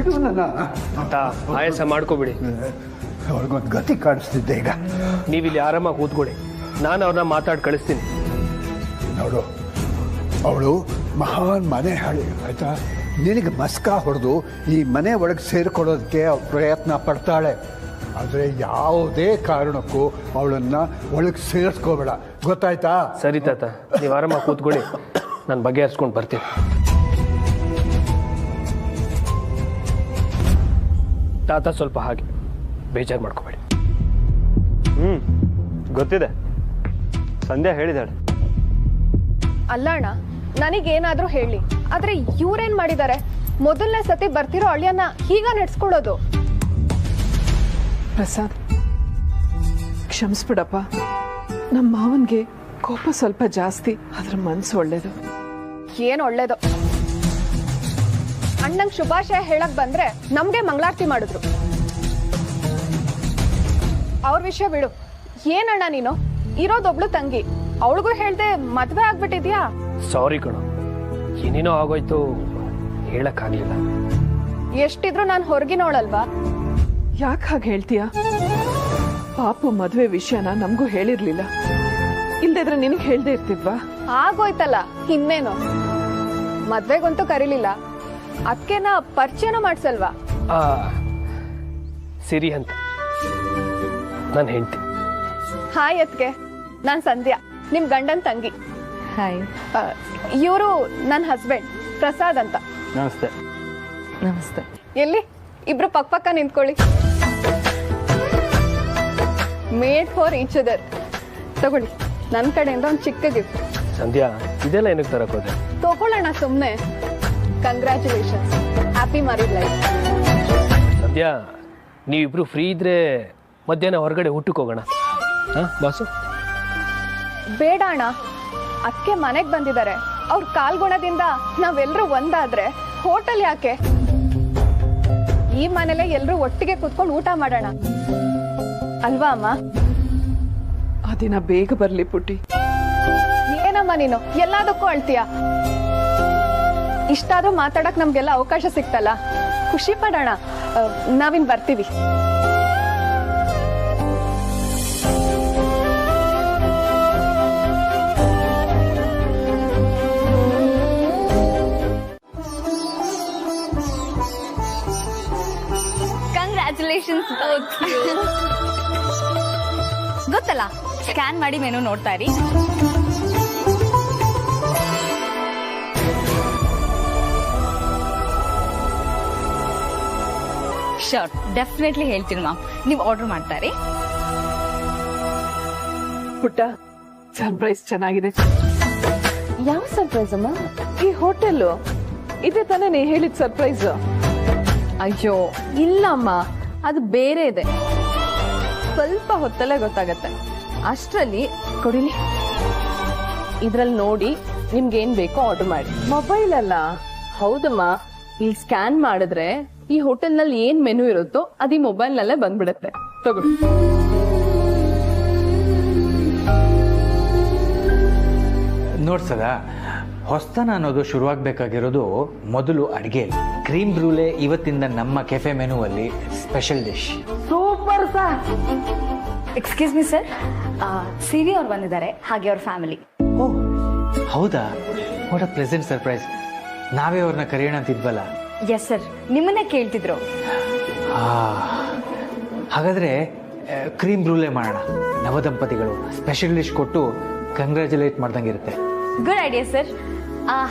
ಬಿಡು ನನ್ನ. ಆಯಾಸ ಮಾಡ್ಕೋಬಿಡಿ. ಅವ್ರಿಗೊಂದು ಗತಿ ಕಾಣಿಸ್ತಿದ್ದೆ ಈಗ. ನೀವಿಲ್ಲಿ ಆರಾಮಾಗಿ ಕೂತ್ಕೊಳ್ಳಿ, ನಾನು ಅವ್ರನ್ನ ಮಾತಾಡಿ ಕಳಿಸ್ತೀನಿ. ನೋಡು, ಅವಳು ಮಹಾನ್ ಮನೆ ಹಾಳಿ ಆಯ್ತಾ. ನಿನಗೆ ಮಸ್ಕ ಹೊಡೆದು ಈ ಮನೆ ಒಳಗೆ ಸೇರಿಕೊಳ್ಳೋದಕ್ಕೆ ಅವಳು ಪ್ರಯತ್ನ ಪಡ್ತಾಳೆ. ಆದರೆ ಯಾವುದೇ ಕಾರಣಕ್ಕೂ ಅವಳನ್ನು ಒಳಗೆ ಸೇರಿಸ್ಕೋಬೇಡ, ಗೊತ್ತಾಯ್ತಾ? ಸರಿ ತಾತ, ನೀವು ಆರಾಮಾಗಿ ಕೂತ್ಕೊಳ್ಳಿ, ನಾನು ಬಗೆಹರಿಸ್ಕೊಂಡು ಬರ್ತೀನಿ. ತಾತ ಸ್ವಲ್ಪ ಹಾಗೆ ಬೇಜಾರು ಮಾಡ್ಕೋಬೇಡಿ. ಗೊತ್ತಿದೆ, ಸಂಧ್ಯಾ ಹೇಳಿದಾಳೆ. ಅಲ್ಲ ಅಣ್ಣ, ನನಗೇನಾದ್ರೂ ಹೇಳಿ, ಆದ್ರೆ ಇವ್ರೇನ್ ಮಾಡಿದ್ದಾರೆ? ಮೊದಲನೇ ಸತಿ ಬರ್ತಿರೋ ಅಳಿಯನ್ನ ಹೀಗ ನಡ್ಸ್ಕೊಳ್ಳೋದು. ಪ್ರಸಾದ್, ಕ್ಷಮಿಸ್ಬಿಡಪ್ಪ. ನಮ್ಮ ಮಾವನ್ಗೆ ಕೋಪ ಸ್ವಲ್ಪ ಜಾಸ್ತಿ, ಅದ್ರ ಮನ್ಸು ಒಳ್ಳೇದು. ಏನ್ ಒಳ್ಳೇದು. ಅಣ್ಣಂಗ್ ಶುಭಾಶಯ ಹೇಳಕ್ ಬಂದ್ರೆ ನಮ್ಗೆ ಮಂಗಳಾರತಿ ಮಾಡಿದ್ರು. ಅವ್ರ ವಿಷಯ ಬಿಡು. ಏನಣ್ಣ ನೀನು? ಇರೋದೊಬ್ಳು ತಂಗಿ, ಅವಳಿಗೂ ಹೇಳ್ದೆ ಮದ್ವೆ ಆಗ್ಬಿಟ್ಟಿದ್ಯಾ? ಸಾರಿ ಕಣೋ, ಏನೇನೋ ಆಗೋಯ್ತು, ಹೇಳಕ್ಕಾಗ್ಲಿಲ್ಲ. ಎಷ್ಟಿದ್ರು ನಾನು ಹೊರಗಿನೋಳಲ್ವಾ? ಯಾಕೆ ಹಾಗೆ ಹೇಳ್ತೀಯ? ಪಾಪು ಮದುವೆ ವಿಷಯನ ನಮಗೂ ಹೇಳಿರ್ಲಿಲ್ಲ. ಇಲ್ದಿದ್ರೆ ನಿನಗೆ ಹೇಳ್ದೆ ಇರ್ತಿದ್ವಾ? ಆಗೋಯ್ತಲ್ಲ, ಇನ್ನೇನು. ಮದ್ವೆಗಂತೂ ಕರೀಲಿಲ್ಲ, ಅದಕ್ಕೆ ನಾ ಪರಿಚಯನ ಮಾಡ್ಸಲ್ವಾ? ಸಿರಿ ಅಂತ ನಾನು ಹೆಂಡ್ತಿ. ಹಾಯ್ ಅತ್ಗೆ, ನಾನ್ ಸಂಧ್ಯಾ, ನಿಮ್ ಗಂಡನ್ ತಂಗಿ. ಹಾಯ್. ಇವರು ನನ್ನ ಹಸ್ಬೆಂಡ್ ಪ್ರಸಾದ್ ಅಂತ. ನಮಸ್ತೆ. ನಮಸ್ತೆ. ಎಲ್ಲಿ ಇಬ್ರು ಪಕ್ಕ ನಿಂತ್ಕೊಳ್ಳಿ. Made for each other. ತಗೊಳ್ಳಿ, ನನ್ನ ಕಡೆಯಿಂದ ಒಂದು ಚಿಕ್ಕ ಗಿಫ್ಟ್. ಸಂಧ್ಯಾ, ಇದೆಲ್ಲ ಏನಕ್ಕೆ ತರಕ್ ಹೋದೆ? ತಗೊಳ್ಳೋಣ ಸುಮ್ಮನೆ. Congratulations, happy married life. Sandhya, ನೀವಿಬ್ರು ಫ್ರೀ ಇದ್ರೆ ಮಧ್ಯಾಹ್ನ ಹೊರಗಡೆ ಊಟಕ್ಕೆ ಹೋಗೋಣ. ಬಾಸು? ಬೇಡ ಅಣ್ಣ, ಅದಕ್ಕೆ ಮನೆಗೆ ಬಂದಿದ್ದಾರೆ. ಅವ್ರ ಕಾಲ್ಗುಣದಿಂದ ನಾವೆಲ್ಲರೂ ಒಂದಾದ್ರೆ ಹೋಟೆಲ್ ಯಾಕೆ? ಈ ಮನೇಲೆ ಎಲ್ಲರೂ ಒಟ್ಟಿಗೆ ಕೂತ್ಕೊಂಡು ಊಟ ಮಾಡೋಣ ಅಲ್ವಾ ಅಮ್ಮ? ಆ ದಿನ ಬೇಗ ಬರ್ಲಿ ಪುಟ್ಟಿ. ಏನಮ್ಮ ನೀನು ಎಲ್ಲದಕ್ಕೂ ಅಳ್ತೀಯ? ಇಷ್ಟಾದ್ರೂ ಮಾತಾಡಕ್ ನಮ್ಗೆಲ್ಲ ಅವಕಾಶ ಸಿಕ್ತಲ್ಲ, ಖುಷಿ ಪಡೋಣ. ನಾವಿನ್ ಬರ್ತೀವಿ. ಗೊತ್ತಲ್ಲ, ಸ್ಕ್ಯಾನ್ ಮಾಡಿ ಮೆನು ನೋಡ್ತಾ ಇರಿ. ಶೋರ್, ಡೆಫಿನೆಟ್ಲಿ ಹೇಳ್ತೀನಿ ಮ್ಯಾಮ್. ನೀವು ಆರ್ಡರ್ ಮಾಡ್ತಾ ಇರಿ. ಪುಟ್ಟ, ಸರ್ಪ್ರೈಸ್ ಚೆನ್ನಾಗಿದೆ. ಯಾವ ಸರ್ಪ್ರೈಸ್ ಅಮ್ಮ? ಈ ಹೋಟೆಲ್ ಇದೆ ತಾನೇ ನೀ ಹೇಳಿದ ಸರ್ಪ್ರೈಸ್? ಅಯ್ಯೋ ಇಲ್ಲಮ್ಮ, ಅದು ಬೇರೆ ಇದೆ. ಸ್ವಲ್ಪ ಹೊತ್ತಲ್ಲೇ ಗೊತ್ತಾಗತ್ತೆ. ಅಷ್ಟರಲ್ಲಿ ಕೊಡಿಲಿ, ಇದ್ರಲ್ಲಿ ನೋಡಿ ನಿಮ್ಗೆ ಏನ್ ಬೇಕೋ ಆರ್ಡರ್ ಮಾಡಿ. ಮೊಬೈಲ್ ಅಲ್ಲ? ಹೌದಮ್ಮ, ಇಲ್ಲಿ ಸ್ಕ್ಯಾನ್ ಮಾಡಿದ್ರೆ ಈ ಹೋಟೆಲ್ ನಲ್ಲಿ ಏನ್ ಮೆನು ಇರುತ್ತೋ ಅದು ಈ ಮೊಬೈಲ್ ನಲ್ಲೇ ಬಂದ್ಬಿಡುತ್ತೆ. ತಗೊಳ್ಳಿ. ನೋಡ್ಸದ, ಹೊಸ್ತನ ಅನ್ನೋದು ಶುರುವಾಗಬೇಕಾಗಿರೋದು ಮೊದಲು ಅಡುಗೆ. ಕ್ರೀಮ್ ಬ್ರೂಲೆ ಇವತ್ತಿಂದ ನಮ್ಮ ಕೆಫೆ ಮೆನುವಲ್ಲಿ special dish. Super sir. Excuse me sir, Siri ಅವ್ರು ಬಂದಿದ್ದಾರೆ, ಹಾಗೆ ಅವ್ರ ಫ್ಯಾಮಿಲಿ. ಓ ಹೌದಾ? What a pleasant surprise. ನಾವೇ ಅವ್ರನ್ನ ಕರೆಯೋಣ ಅಂತಿದ್ವಲ್ಲ. ಎಸ್ ಸರ್, ನಿಮ್ಮನ್ನೇ ಕೇಳ್ತಿದ್ರು. ಹಾಗಾದ್ರೆ ಕ್ರೀಮ್ ಬ್ರೂಲೆ ಮಾಡೋಣ. ನವದಂಪತಿಗಳು ಸ್ಪೆಷಲ್ ಡಿಶ್ ಕೊಟ್ಟು ಕಂಗ್ರ್ಯಾಚುಲೇಟ್ ಮಾಡ್ದಂಗಿರುತ್ತೆ. Good idea sir.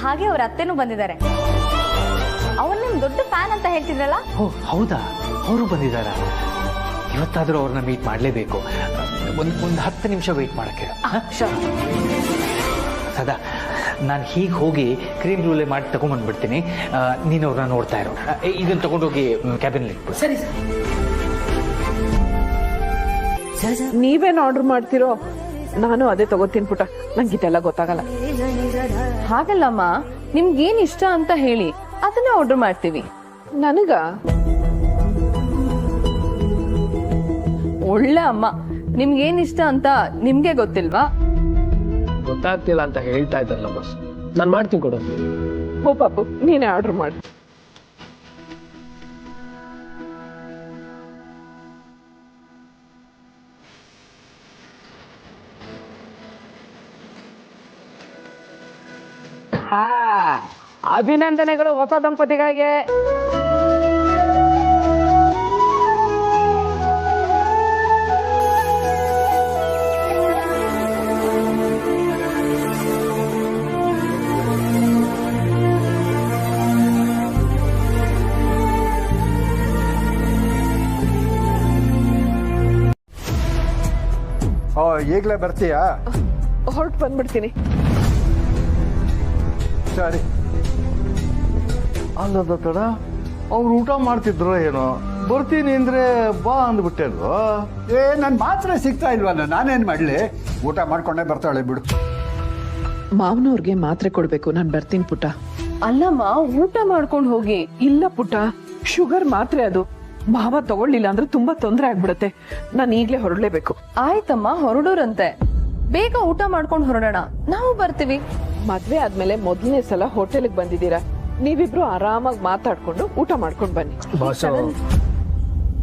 ಹಾಗೆ ಅವ್ರ ಅತ್ತೆನೂ ಬಂದಿದ್ದಾರೆ. ಅವ್ರು ನಿಮ್ ದೊಡ್ಡ ಫ್ಯಾನ್ ಅಂತ ಹೇಳ್ತಿದ್ರಲ್ಲ? ಓ ಹೌದಾ, ಅವರು ಬಂದಿದ್ದಾರಾ? ಇವತ್ತಾದ್ರೂ ಅವ್ರನ್ನ ಮೀಟ್ ಮಾಡಲೇಬೇಕು. ಒಂದು 10 ನಿಮಿಷ ವೆಯ್ಟ್ ಮಾಡಕ್ಕೆ. ಸದಾ, ನಾನು ಹೀಗೆ ಹೋಗಿ ಕ್ರೀಮ್ ರೂಲೆ ಮಾಡಿ ತಗೊಂಡ್ಬಂದ್ಬಿಡ್ತೀನಿ. ನೀನು ಅವ್ರನ್ನ ನೋಡ್ತಾ ಇರೋ. ಇದನ್ನ ತಗೊಂಡೋಗಿ ಕ್ಯಾಬಿನ್ ಇಟ್ಬಿಡು. ಸರಿ. ನೀವೇನ್ ಆರ್ಡರ್ ಮಾಡ್ತಿರೋ ನಾನು ಅದೇ ತಗೋತೀನಿ ಪುಟ. ನಂಗೆ ಇದೆಲ್ಲ ಗೊತ್ತಾಗಲ್ಲ. ಹಾಗಲ್ಲಮ್ಮ, ನಿಮ್ಗೇನ್ ಇಷ್ಟ ಅಂತ ಹೇಳಿ ಅದನ್ನ ಆರ್ಡರ್ ಮಾಡ್ತೀವಿ. ನನಗ ಒಳ್ಳೆ ಅಮ್ಮ, ನಿಮ್ಗೇನ್ ಇಷ್ಟ ಅಂತ ನಿಮ್ಗೆ ಗೊತ್ತಿಲ್ವಾ? ಗೊತ್ತಾಗ್ತಿಲ್ಲ ಅಂತ ಹೇಳ್ತಾ ಇದ್ದಲ್ಲ ಬಸ್, ನಾನು ಮಾಡ್ತೀನಿ ಕೊಡು. ಓ ಪಾಪು, ನೀನೇ ಆರ್ಡರ್ ಮಾಡಿ. ಅಭಿನಂದನೆಗಳು ಹೊಸ ದಂಪತಿಗಳಿಗೆ. ಓ ಈಗಲೇ ಬರ್ತೀಯಾ? ಹೊರಟು ಬಂದ್ಬಿಡ್ತೀನಿ. ಸರಿ. ಅಲ್ಲದ ತಡ ಅವ್ರು ಊಟ ಮಾಡ್ತಿದ್ರು ಏನೋ, ಬರ್ತೀನಿ ಅಂದ್ರೆ ಬಾ ಅಂದ್ಬಿಟ್ಟೆಲ್ವ? ನನ್ನ ಮಾತ್ರ ಸಿಗ್ತಾ ಇಲ್ವಲ್ಲ, ನಾನೇನು ಮಾಡಲಿ? ಊಟ ಮಾಡ್ಕೊಂಡೇ ಬರ್ತಾಳೆ ಬಿಡು. ಮಾವನವ್ರಿಗೆ ಮಾತ್ರೆ ಕೊಡ್ಬೇಕು, ನಾನು ಬರ್ತೀನಿ ಪುಟ್ಟ. ಅಲ್ಲಮ್ಮ, ಊಟ ಮಾಡ್ಕೊಂಡು ಹೋಗಿ. ಇಲ್ಲ ಪುಟ್ಟ, ಶುಗರ್ ಮಾತ್ರೆ ಅದು. ಮಾವ ತಗೊಳ್ಳಿಲ್ಲ ಅಂದ್ರೆ ತುಂಬಾ ತೊಂದರೆ ಆಗ್ಬಿಡತ್ತೆ. ನಾನು ಈಗ್ಲೇ ಹೊರಡ್ಲೇಬೇಕು. ಆಯ್ತಮ್ಮ, ಹೊರಡೋರಂತೆ. ಬೇಗ ಊಟ ಮಾಡ್ಕೊಂಡು ಹೊರಡೋಣ, ನಾವು ಬರ್ತೀವಿ. ಮದ್ವೆ ಆದ್ಮೇಲೆ ಮೊದಲನೇ ಸಲ ಹೋಟೆಲ್ಗೆ ಬಂದಿದ್ದೀರಾ, ನೀವಿಬ್ರು ಆರಾಮಾಗಿ ಮಾತಾಡ್ಕೊಂಡು ಊಟ ಮಾಡ್ಕೊಂಡು ಬನ್ನಿ. ಬಾಸು,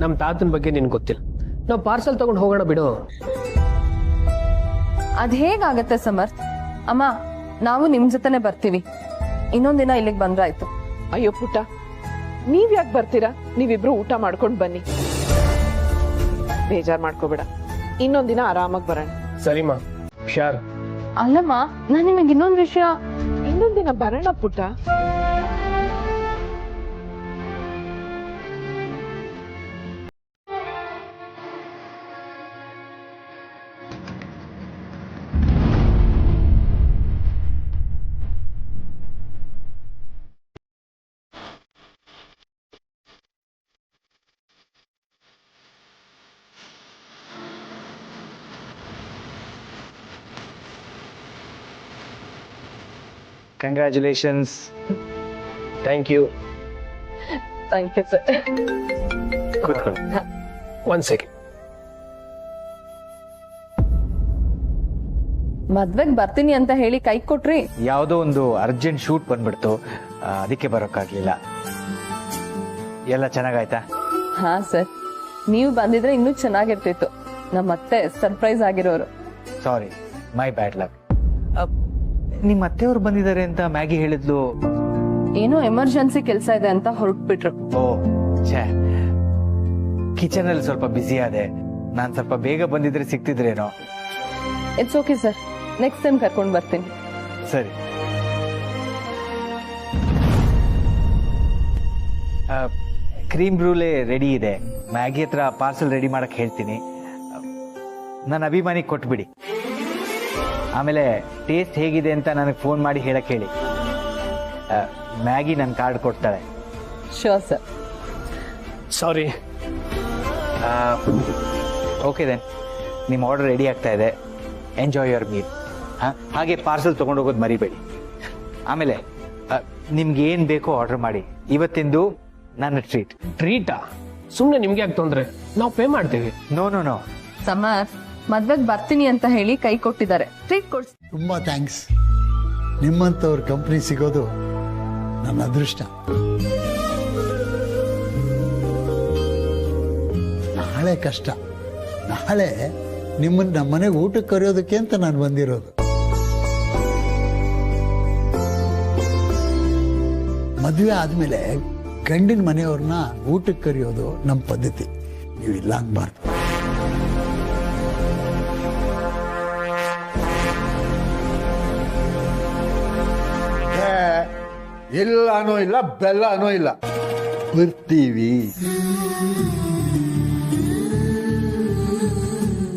ನಮ್ಮ ತಾತನ ಬಗ್ಗೆ ನಿನ್ಗೆ ಗೊತ್ತಿಲ್ಲ. ನಾವು ಪಾರ್ಸಲ್ ತಗೊಂಡು ಹೋಗೋಣ ಬಿಡು. ಅದ್ ಹೇಗಾಗತ್ತೆ ಸಮರ್ಥ್? ಅಮ್ಮ, ನಾವು ನಿಮ್ ಜೊತೆನೆ ಬರ್ತೀವಿ. ಇನ್ನೊಂದಿನ ಇಲ್ಲಿಗೆ ಬಂದ್ರಾಯ್ತು. ಅಯ್ಯೋ ಪುಟ್ಟ, ನೀವ್ ಯಾಕೆ ಬರ್ತೀರಾ? ನೀವಿಬ್ರು ಊಟ ಮಾಡ್ಕೊಂಡು ಬನ್ನಿ, ಬೇಜಾರ್ ಮಾಡ್ಕೋಬೇಡ. ಇನ್ನೊಂದಿನ ಆರಾಮಾಗಿ ಬರೋಣ. ಸರಿಮಾ, ಹುಷಾರ್. ಅಲ್ಲಮ್ಮ, ನಾನ್ ನಿಮಗೆ ಇನ್ನೊಂದ್ ವಿಷಯ. ಇನ್ನೊಂದಿನ ಬರೋಣ ಪುಟ್ಟ. Congratulations. Thank you. Thank you sir. ಕೂತ್ಕೊಳ್ಳಿ. 1 ಸೆಕೆಂಡ್. ಮದ್ವೆಗ್ ಬರ್ತೀನಿ ಅಂತ ಹೇಳಿ ಕೈ ಕೊಟ್ರಿ. ಯಾವುದೋ ಒಂದು ಅರ್ಜೆಂಟ್ ಶೂಟ್ ಬಂದ್ಬಿಡ್ತು, ಅದಕ್ಕೆ ಬರೋಕ್ಕಾಗ್ಲಿಲ್ಲ. ಎಲ್ಲ ಚೆನ್ನಾಗಾಯ್ತಾ? ಹಾ ಸರ್, ನೀವು ಬಂದಿದ್ರೆ ಇನ್ನೂ ಚೆನ್ನಾಗಿರ್ತಿತ್ತು. ನಮ್ಮತ್ತೆ ಸರ್ಪ್ರೈಸ್ ಆಗಿರೋರು. ಸಾರಿ, ಮೈ ಬ್ಯಾಡ್ ಲಕ್. ನಿಮ್ಮ ಅತ್ತೆಯವ್ರು ಬಂದಿದ್ದಾರೆ ಅಂತ ಮ್ಯಾಗಿ ಹೇಳಿದ್ಲು. ಏನೋ ಎಮರ್ಜೆನ್ಸಿ ಕೆಲಸ ಇದೆ ಅಂತ ಹೊರಟ್ಬಿಟ್ರು. ಓ ಛೇ, ಕಿಚನ್ ಅಲ್ಲಿ ಸ್ವಲ್ಪ ಬ್ಯುಸಿ ಆದೆ. ನಾನ್ ಸ್ವಲ್ಪ ಬೇಗ ಬಂದಿದ್ರೆ ಸಿಕ್ತಿದ್ರೇನೋ. It's okay sir, next time ಕರ್ಕೊಂಡು ಬರ್ತೀನಿ. ಸರಿ. ಕ್ರೀಮ್ ಬ್ರೂಲೆ ರೆಡಿ ಇದೆ. ಮ್ಯಾಗಿ ಹತ್ರ ಪಾರ್ಸಲ್ ರೆಡಿ ಮಾಡಕ್ ಹೇಳ್ತೀನಿ. ನನ್ನ ಅಭಿಮಾನಿಗೆ ಕೊಟ್ಬಿಡಿ. ಆಮೇಲೆ ಟೇಸ್ಟ್ ಹೇಗಿದೆ ಅಂತ ನನಗೆ ಫೋನ್ ಮಾಡಿ ಹೇಳಕ್ ಹೇಳಿ. ಮ್ಯಾಗಿ ನನ್ನ ಕಾರ್ಡ್ ಕೊಡ್ತಾಳೆ. Sure sir. Sorry. Okay then, ನಿಮ್ಮ ಆರ್ಡರ್ ರೆಡಿ ಆಗ್ತಾ ಇದೆ. Enjoy your meal. ಹಾಗೆ ಪಾರ್ಸಲ್ ತೊಗೊಂಡು ಹೋಗೋದು ಮರಿಬೇಡಿ. ಆಮೇಲೆ ನಿಮ್ಗೆ ಏನು ಬೇಕೋ ಆರ್ಡರ್ ಮಾಡಿ. ಇವತ್ತಿಂದು ನನ್ನ ಟ್ರೀಟ್. ಟ್ರೀಟಾ? ಸುಮ್ಮನೆ ನಿಮ್ಗೆ ಯಾಕೆ ತೊಂದ್ರೆ? ನಾವು ಪೇ ಮಾಡ್ತೀವಿ. No no no. ಸಮರ್, ಮದ್ವೆಗ್ ಬರ್ತೀನಿ ಅಂತ ಹೇಳಿ ಕೈ ಕೊಟ್ಟಿದ್ದಾರೆ, ಟ್ರೀಟ್ ಕೊಡ್ಸಿ. ತುಂಬ ಥ್ಯಾಂಕ್ಸ್. ನಿಮ್ಮಂಥವ್ರ ಕಂಪ್ನಿ ಸಿಗೋದು ನನ್ನ ಅದೃಷ್ಟ. ನಾಳೆ ಕಷ್ಟ. ನಾಳೆ ನಿಮ್ಮನ್ನ ನಮ್ಮ ಮನೆಗೆ ಊಟಕ್ಕೆ ಕರೆಯೋದಕ್ಕೆ ಅಂತ ನಾನು ಬಂದಿರೋದು. ಮದುವೆ ಆದಮೇಲೆ ಗಂಡಿನ ಮನೆಯವ್ರನ್ನ ಊಟಕ್ಕೆ ಕರೆಯೋದು ನಮ್ಮ ಪದ್ಧತಿ. ನೀವು ಇಲ್ಲ ಅನ್ಬಾರ್ದು. ಇಲ್ಲನೂ ಇಲ್ಲ, ಬೆಲ್ಲನೂ ಇಲ್ಲ. ಬರ್ತೀವಿ.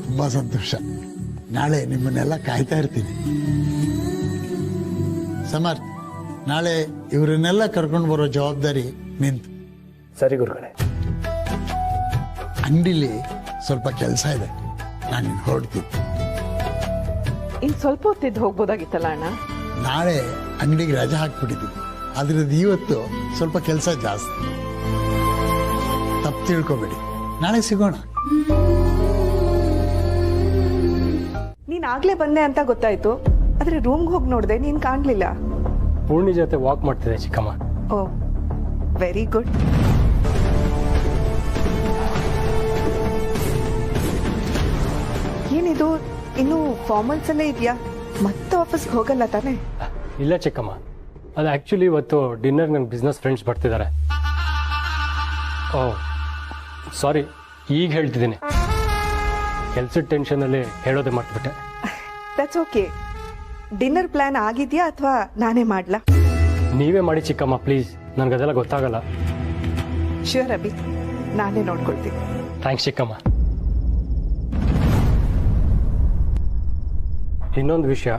ತುಂಬ ಸಂತೋಷ. ನಾಳೆ ನಿಮ್ಮನ್ನೆಲ್ಲ ಕಾಯ್ತಾ ಇರ್ತೀನಿ. ಸಮರ್ಥ್, ನಾಳೆ ಇವರನ್ನೆಲ್ಲ ಕರ್ಕೊಂಡು ಬರೋ ಜವಾಬ್ದಾರಿ ನಿಂತು. ಸರಿ ಗುರುಗಳೇ. ಅಂಗಡಿಲಿ ಸ್ವಲ್ಪ ಕೆಲಸ ಇದೆ, ನಾನು ಹೊರಡ್ತೀನಿ. ಇನ್ ಸ್ವಲ್ಪ ಹೊತ್ತಿದ್ದು ಹೋಗ್ಬೋದಾಗಿತ್ತಲ್ಲ ಅಣ್ಣ. ನಾಳೆ ಅಂಗಡಿಗೆ ರಜೆ ಹಾಕ್ಬಿಟ್ಟಿದ್ದೀನಿ. ಅದ್ರದ್ದು ಇವತ್ತು ಸ್ವಲ್ಪ ಕೆಲಸ ಜಾಸ್ತಿ. ತಪ್ಪು ತಿಳ್ಕೊಬೇಡಿ. ನಾಳೆ ಸಿಗೋಣ. ನೀನ್ ಆಗ್ಲೇ ಬಂದೆ ಅಂತ ಗೊತ್ತಾಯ್ತು, ಆದ್ರೆ ರೂಮ್ಗೆ ಹೋಗಿ ನೋಡ್ದೆ, ನೀನ್ ಕಾಣ್ಲಿಲ್ಲ. ಪೂರ್ಣಿ ಜೊತೆ ವಾಕ್ ಮಾಡ್ತಿದ್ದೆ ಚಿಕ್ಕಮ್ಮ. ಓ, ವೆರಿ ಗುಡ್. ಏನಿದು, ಇನ್ನು ಫಾರ್ಮಲ್ಸ್ ಅಲ್ಲೇ ಇದೆಯಾ? ಮತ್ತೆ ಆಫೀಸ್ಗೆ ಹೋಗಲ್ಲ ತಾನೆ? ಇಲ್ಲ ಚಿಕ್ಕಮ್ಮ, ಅದು ಆ್ಯಕ್ಚುಲಿ ಇವತ್ತು ಡಿನ್ನರ್ ನನ್ನ ಬಿಸ್ನೆಸ್ ಫ್ರೆಂಡ್ಸ್ ಬರ್ತಿದ್ದಾರೆ. ಓ ಸಾರಿ, ಈಗ ಹೇಳ್ತಿದ್ದೀನಿ. ಕೆಲಸದ ಟೆನ್ಷನಲ್ಲಿ ಹೇಳೋದೇ ಮಾಡ್ಬಿಟ್ಟೆ. That's okay. ಡಿನ್ನರ್ ಪ್ಲಾನ್ ಆಗಿದೆಯಾ ಅಥವಾ ನಾನೇ ಮಾಡ್ಲಾ? ನೀವೇ ಮಾಡಿ ಚಿಕ್ಕಮ್ಮ ಪ್ಲೀಸ್, ನನಗದೆಲ್ಲ ಗೊತ್ತಾಗಲ್ಲ. ಶ್ಯೂರ್ ಅಭಿ, ನಾನೇ ನೋಡ್ಕೊಳ್ತೀನಿ. ಥ್ಯಾಂಕ್ಸ್ ಚಿಕ್ಕಮ್ಮ. ಇನ್ನೊಂದು ವಿಷಯ,